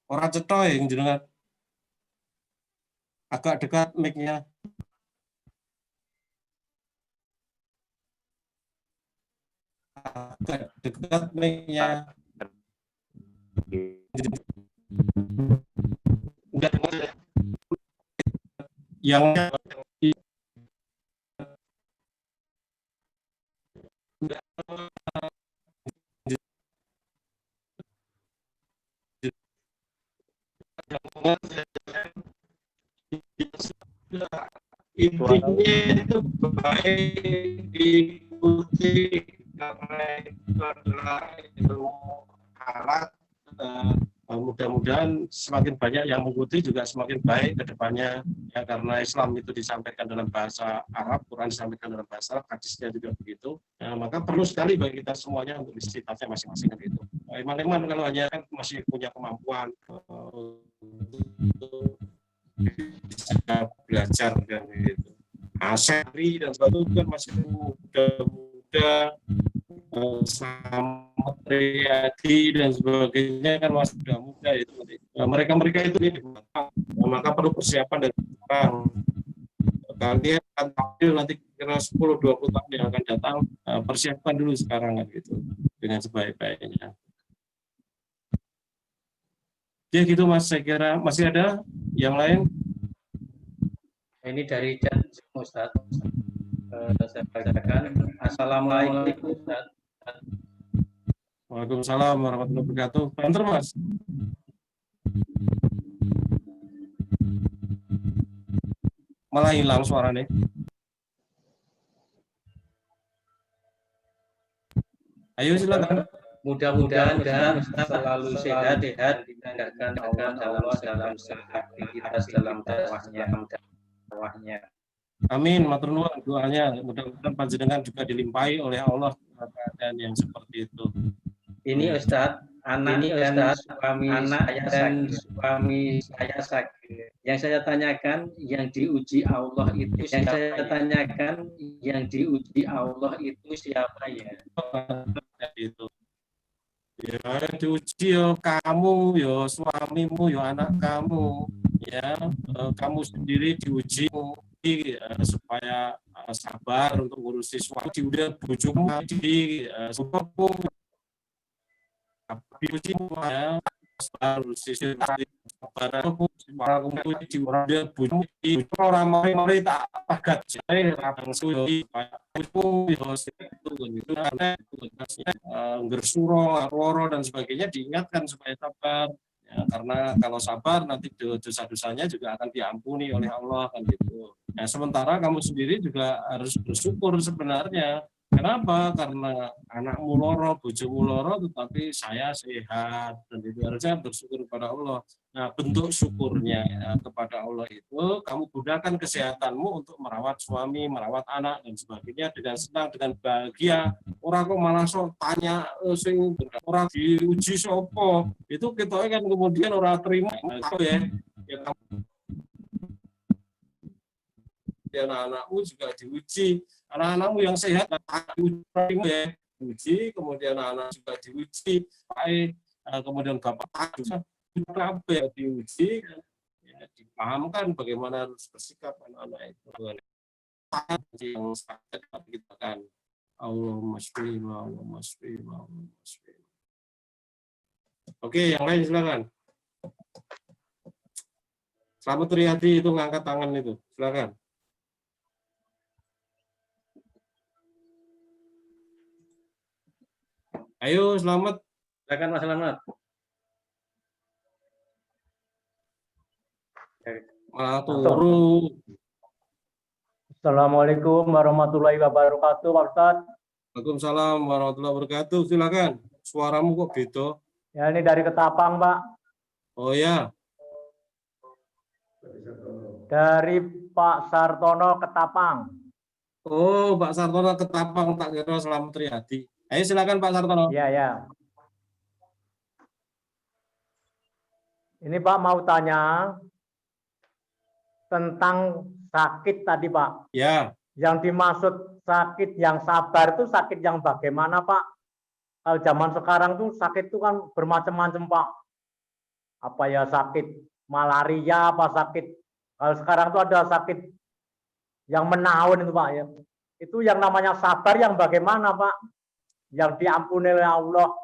Ora cetha yang jenengan. Agak dekat mic-nya. Agak dekat mic-nya. Udah yang intinya itu baik diikuti karena itu adalah alat mudah-mudahan semakin banyak yang mengikuti juga semakin baik ke depannya ya, karena Islam itu disampaikan dalam bahasa Arab, Quran disampaikan dalam bahasa Arab, hadisnya juga begitu. Nah, maka perlu sekali bagi kita semuanya untuk istitaatnya masing-masing itu. Iman-iman kalau hanya kan masih punya kemampuan untuk bisa belajar dan gitu. Asari dan sebagainya kan masih muda-muda, sama Triadi dan sebagainya kan masih muda itu. Mereka itu ini maka perlu persiapan dari sekarang. Kalian akan tampil nanti kira 10-20 tahun yang akan datang, persiapkan dulu sekarang kan gitu dengan sebaik-baiknya. Ya gitu Mas, saya kira masih ada yang lain. Ini dari chat Ustaz. Saya bacakan. Assalamualaikum Ustaz. Waalaikumsalam warahmatullahi wabarakatuh. Banter Mas. Malah hilang suaranya. Ayo silakan. Mudah-mudahan Ustaz selalu sehat dan dimudahkan Allah dalam segala aktivitas dalam dakwahnya. Amin, matur nuwun doanya. Mudah-mudahan panjenengan juga dilimpahi oleh Allah keadaan yang seperti itu. Ini Ustaz, suami saya sakit. Yang saya tanyakan, yang diuji Allah itu siapa ya? Itu. Ya, diuji ya kamu, ya suamimu, ya anak kamu, ya kamu sendiri diuji supaya sabar untuk ngurusi suami, diudah bujumu di suamimu, diuji ya sabar ngurusi suami, sabar aku diudah bujumu di orang mari tak pagat jare rabang suwi itu gersuro, roro dan sebagainya diingatkan supaya sabar. Ya, karena kalau sabar nanti dosa-dosanya juga akan diampuni oleh Allah kan gitu. Nah, sementara kamu sendiri juga harus bersyukur sebenarnya. Kenapa? Karena anakmu loro, bojomu loro, tetapi saya sehat dan itu harusnya bersyukur kepada Allah. Nah, bentuk syukurnya ya, kepada Allah itu kamu gunakan kesehatanmu untuk merawat suami, merawat anak dan sebagainya dengan senang, dengan bahagia. Orang kok malah sok tanya sing orang diuji sopo. Itu kita kan kemudian orang terima ya. Anak-anakmu juga diuji. Anak-anakmu yang sehat diuji, kemudian anak juga diuji, kemudian bapak juga diuji, ya, dipahamkan bagaimana harus bersikap anak-anak itu. Yang sakit kita kan Allahumma shfi wa Allahumma shfi wa Allahumma shfi. Oke, yang lain silakan. Selamat Riyadi itu ngangkat tangan itu, silakan. Ayo, selamat. Silakan Mas Selamat. Malah turu. Assalamualaikum warahmatullahi wabarakatuh, Pak Ustadz. Waalaikumsalam warahmatullahi wabarakatuh. Silakan. Suaramu kok beda? Ya, ini dari Ketapang, Pak. Oh ya. Dari Pak Sartono Ketapang. Oh, Pak Sartono Ketapang, tak kira Selamat Riyadi. Ayo silakan Pak Sartono. Iya, ya. Ini Pak mau tanya tentang sakit tadi, Pak. Ya. Yang dimaksud sakit yang sabar itu sakit yang bagaimana, Pak? Kalau zaman sekarang tuh sakit itu kan bermacam-macam, Pak. Apa ya sakit malaria, apa sakit. Kalau sekarang tuh ada sakit yang menahun itu, Pak ya. Itu yang namanya sabar yang bagaimana, Pak? Yang diampuni oleh Allah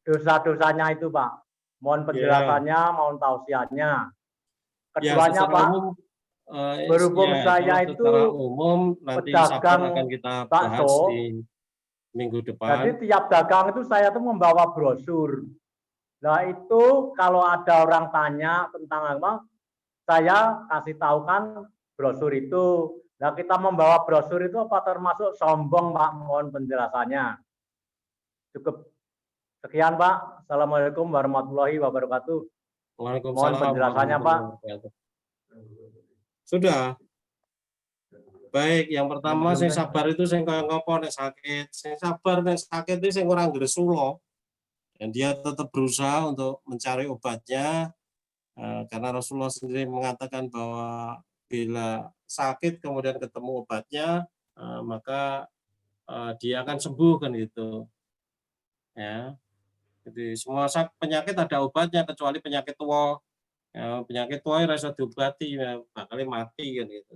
dosa-dosanya itu, Pak. Mohon penjelasannya, mohon tausiahnya. Keduanya, ya, Pak, umum, berhubung ya, saya itu umum nanti pedagang akan kita bahas bakso, di minggu depan. Jadi tiap dagang itu saya tuh membawa brosur. Nah itu kalau ada orang tanya tentang apa, saya kasih tahu kan brosur itu. Nah kita membawa brosur itu apa termasuk sombong, Pak? Mohon penjelasannya. Cukup sekian, Pak. Assalamualaikum warahmatullahi wabarakatuh. Waalaikumsalam. Mohon penjelasannya, Pak. Sudah. Baik, yang pertama sing sabar itu sing kaya ngopo nek sakit. Sing sabar nek sakit itu sing ora ngresulo. Dan dia tetap berusaha untuk mencari obatnya karena Rasulullah sendiri mengatakan bahwa bila sakit kemudian ketemu obatnya maka dia akan sembuh kan gitu. Ya. Jadi semua penyakit ada obatnya kecuali penyakit tua. Ya, penyakit tua ora iso diobati ya bakal mati kan gitu.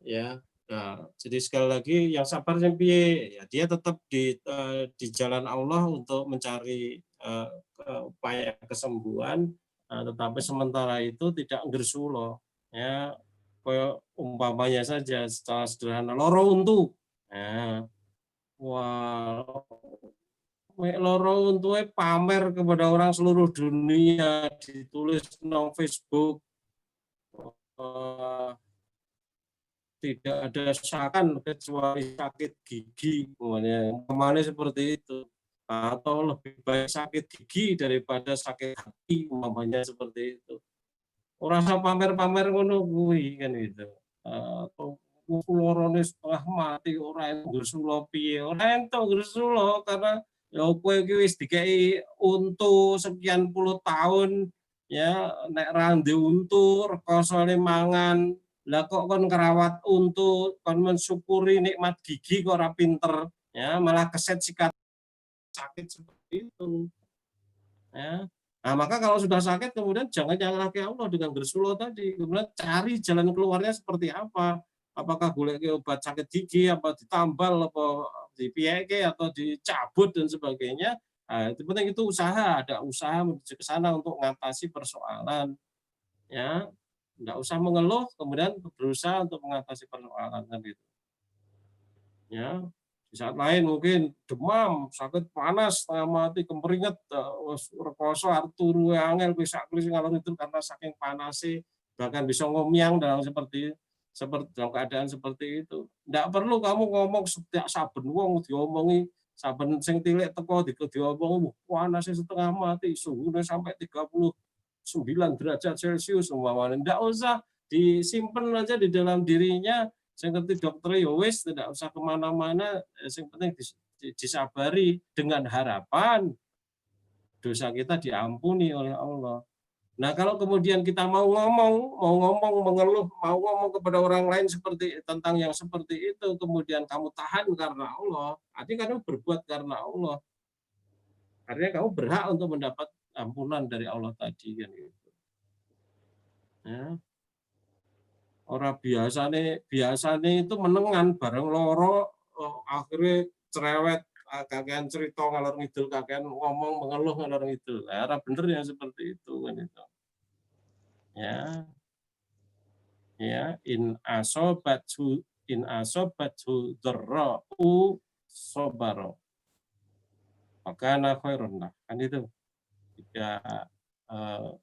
Ya. Nah, jadi sekali lagi yang sabar yang piye ya dia tetap di jalan Allah untuk mencari upaya kesembuhan tetapi sementara itu tidak ngersulo ya kayak umpamanya saja secara sederhana loro untu. Nah, Wah, loro untungnya pamer kepada orang seluruh dunia, ditulis di Facebook, tidak ada sakan kecuali sakit gigi, kemana seperti itu, atau lebih baik sakit gigi daripada sakit hati, umpamanya seperti itu. Orang pamer-pamer ngono kuwi kan itu. Atau lorone setengah mati ora ngresula piye, ora entuk ngresula karena ya kowe iki wis dikei untu sekian puluh tahun ya nek ra ndek untu rekosane mangan. Lah kok kon kerawat untu, kon mensyukuri nikmat gigi kok ora pinter, ya malah keset sikat sakit seperti itu. Ya. Nah, maka kalau sudah sakit kemudian jangan nyalahke Allah dengan bersulo tadi, kemudian cari jalan keluarnya seperti apa. Apakah golek obat sakit gigi, apa ditambal, apa dipieke atau dicabut dan sebagainya. Nah, itu penting, itu usaha, ada usaha menuju ke sana untuk mengatasi persoalan. Ya, enggak usah mengeluh, kemudian berusaha untuk mengatasi persoalan kan gitu. Ya, di saat lain mungkin demam, sakit panas, setengah mati, kemeringet, rekoso, turu angel, bisa ngalor itu karena saking panasnya, bahkan bisa ngomyang dalam dalam keadaan seperti itu. Tidak perlu kamu ngomong setiap saben wong diomongi, saben sing tilik teko diomongi, panasnya setengah mati, suhunya sampai 39 derajat Celcius umpamanya. Tidak usah, disimpan aja di dalam dirinya. Yang ngerti dokter ya wis, tidak usah kemana-mana, yang penting disabari dengan harapan dosa kita diampuni oleh Allah. Nah, kalau kemudian kita mau ngomong, mengeluh, mau ngomong kepada orang lain seperti tentang yang seperti itu, kemudian kamu tahan karena Allah, artinya kamu berbuat karena Allah. Artinya kamu berhak untuk mendapat ampunan dari Allah tadi kan gitu. Ya. Orang biasanya itu menengan bareng loro, akhirnya cerewet, kakean cerita ngalor ngidul, kakean ngomong mengeluh ngalor ngidul. Nah, bener ya seperti itu kan itu. Ya, in asobathu dzarra'u sabaro. Maka khairun lah, kan itu. Jika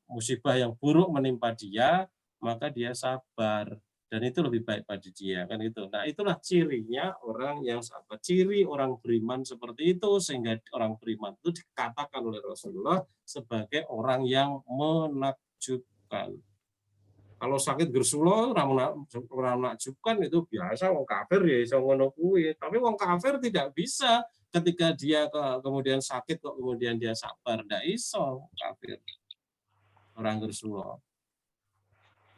musibah yang buruk menimpa dia, maka dia sabar, dan itu lebih baik pada dia kan itu. Nah, itulah cirinya orang yang sabar, ciri orang beriman seperti itu, sehingga orang beriman itu dikatakan oleh Rasulullah sebagai orang yang menakjubkan. Kalau sakit gersulo orang menakjubkan itu biasa, wong kafir ya iso ngono kuwi, tapi wong kafir tidak bisa ketika dia kemudian sakit kok kemudian dia sabar, ndak iso kafir orang gersulo.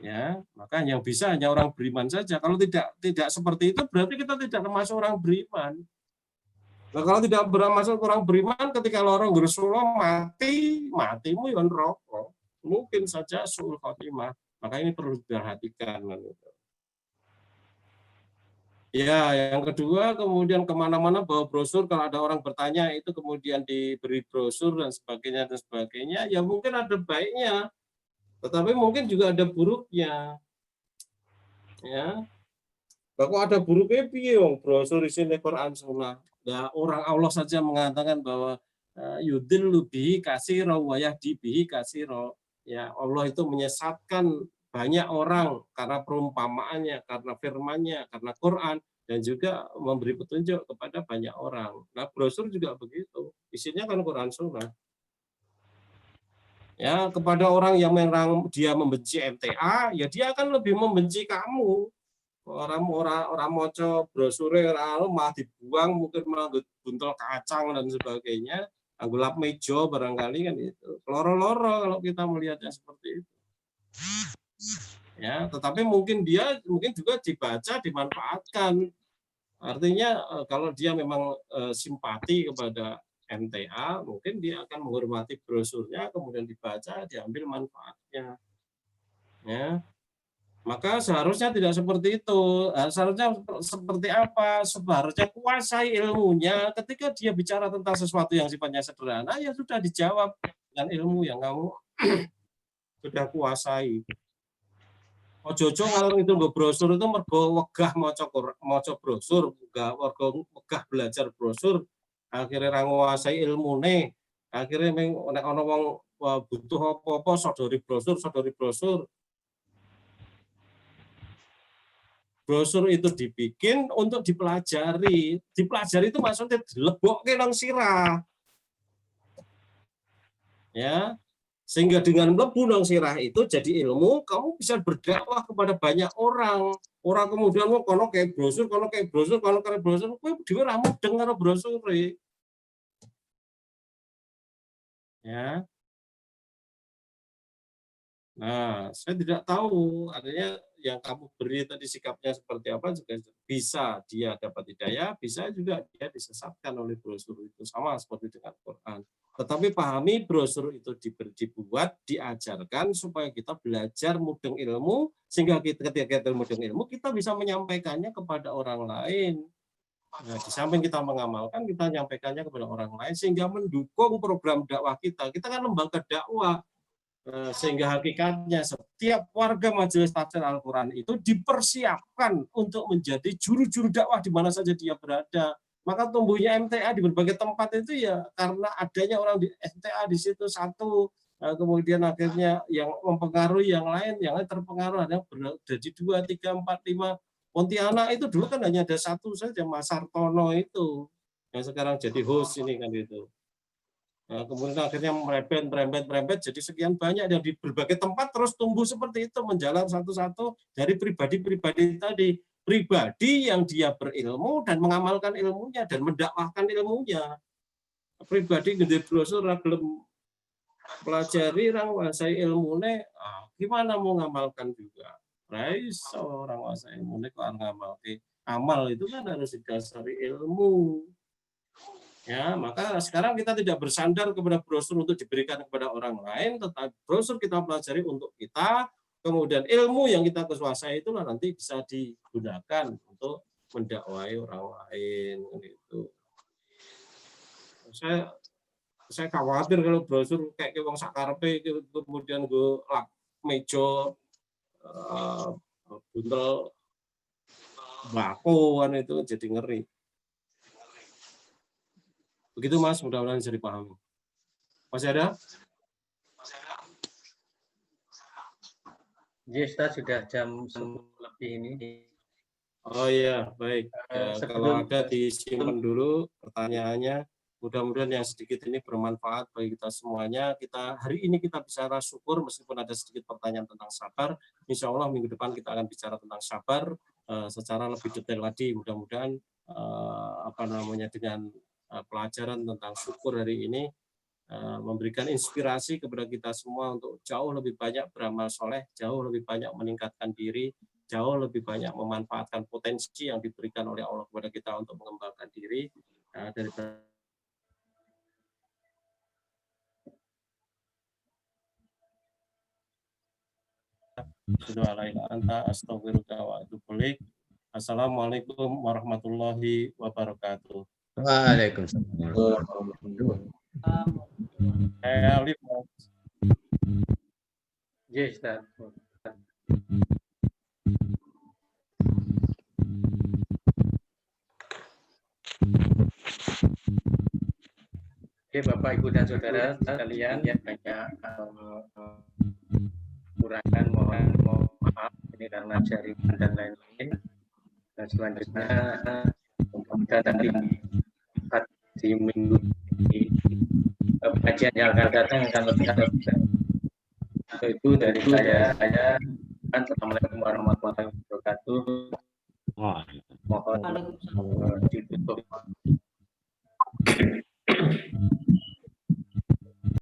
Ya, maka yang bisa hanya orang beriman saja. Kalau tidak seperti itu berarti kita tidak termasuk orang beriman. Nah, kalau tidak termasuk orang beriman, ketika orang gersulo matimu ya neraka. Mungkin saja suul khotimah. Maka ini perlu diperhatikan. Ya, yang kedua kemudian kemana-mana bawa brosur, kalau ada orang bertanya itu kemudian diberi brosur dan sebagainya, ya mungkin ada baiknya. Tetapi mungkin juga ada buruknya. Ya. Kok ada buruknya piye wong brosur isine Quran Sunnah. Ya, orang Allah saja mengatakan bahwa yudillu bihi katsira wa yahdi bihi katsira. Ya, Allah itu menyesatkan banyak orang karena perumpamaannya, karena firman-Nya, karena Quran, dan juga memberi petunjuk kepada banyak orang. Nah, brosur juga begitu. Isinya kan Quran Sunnah. Ya, kepada orang yang memang dia membenci MTA, ya dia akan lebih membenci kamu. Orang moco brosure malah dibuang, mungkin malah buntel kacang dan sebagainya, anggulap meja barangkali kan itu. Loro-loro kalau kita melihatnya seperti itu. Ya, tetapi mungkin juga dibaca, dimanfaatkan. Artinya kalau dia memang simpati kepada MTA, mungkin dia akan menghormati brosurnya, kemudian dibaca, diambil manfaatnya. Ya. Maka seharusnya tidak seperti itu. Seharusnya seperti apa? Seharusnya kuasai ilmunya. Ketika dia bicara tentang sesuatu yang sifatnya sederhana, ya sudah dijawab dengan ilmu yang kamu sudah kuasai. Ojo-ojo kalau itu nggo brosur itu mergo wegah maca brosur, wegah belajar brosur, akhirnya ra nguasai ilmune, akhirnya nek ana wong butuh apa-apa sodori brosur. Brosur itu dibikin untuk dipelajari. Dipelajari itu maksudnya dilebokke nang sirah. Ya. Sehingga dengan mlebu nang sirah itu jadi ilmu, kamu bisa berdakwah kepada banyak orang. Orang kemudian kono kayak brosur, kono kayak brosur, kowe dhewe ra mudeng karo brosure. Ya. Nah, saya tidak tahu, artinya yang kamu beri tadi sikapnya seperti apa juga bisa dia dapat hidayah, bisa juga dia disesatkan oleh brosur itu, sama seperti dengan Quran. Tetapi pahami brosur itu dibuat, diajarkan supaya kita belajar mudeng ilmu, sehingga ketika kita mudeng ilmu kita bisa menyampaikannya kepada orang lain. Nah, di samping kita mengamalkan, kita menyampaikannya kepada orang lain sehingga mendukung program dakwah kita. Kita kan lembaga dakwah. Sehingga hakikatnya setiap warga Majelis Tafsir Al-Quran itu dipersiapkan untuk menjadi juru-juru dakwah di mana saja dia berada. Maka tumbuhnya MTA di berbagai tempat itu ya karena adanya orang di MTA di situ satu, kemudian akhirnya yang mempengaruhi yang lain terpengaruh, ada jadi 2, 3, 4, 5. Pontianak itu dulu kan hanya ada satu saja, Mas Sartono itu yang sekarang jadi host ini kan itu. Nah, kemudian akhirnya merembet jadi sekian banyak yang di berbagai tempat terus tumbuh seperti itu, menjalan satu-satu dari pribadi-pribadi tadi, pribadi yang dia berilmu dan mengamalkan ilmunya dan mendakwahkan ilmunya. Pribadi gede brosur ra gelem pelajari ra nguasai ilmune, gimana mau ngamalkan juga. Ra iso ora nguasai ilmune kok ngamalke. Amal itu kan harus didasari ilmu. Ya, maka sekarang kita tidak bersandar kepada brosur untuk diberikan kepada orang lain, tetapi brosur kita pelajari untuk kita, kemudian ilmu yang kita kuasai itulah nanti bisa digunakan untuk mendakwai orang lain gitu. Saya khawatir kalau brosur kayak wong sakarepe kemudian go lak meja buntel bako kan itu jadi ngeri. Begitu Mas, mudah-mudahan bisa dipahami. Masih ada? Yes, Ustaz, sudah jam 10 lebih ini. Oh iya, baik. Kalau ada disimpan dulu pertanyaannya. Mudah-mudahan yang sedikit ini bermanfaat bagi kita semuanya. Hari ini kita bicara syukur, meskipun ada sedikit pertanyaan tentang sabar. Insya Allah minggu depan kita akan bicara tentang sabar secara lebih detail lagi. Mudah-mudahan dengan pelajaran tentang syukur hari ini memberikan inspirasi kepada kita semua untuk jauh lebih banyak beramal soleh, jauh lebih banyak meningkatkan diri, jauh lebih banyak memanfaatkan potensi yang diberikan oleh Allah kepada kita untuk mengembangkan diri daripada Assalamualaikum warahmatullahi wabarakatuh. Waalaikumsalam. Alif. Yes, Ustaz. Oke, Bapak, Ibu, dan Saudara sekalian yang banyak kurangan, mohon maaf ini karena jaringan dan lain-lain. Dan selanjutnya kita tadi di minggu ini pengajian yang akan datang akan lebih itu dari saya Assalamualaikum warahmatullahi wabarakatuh. Mohon ditutup.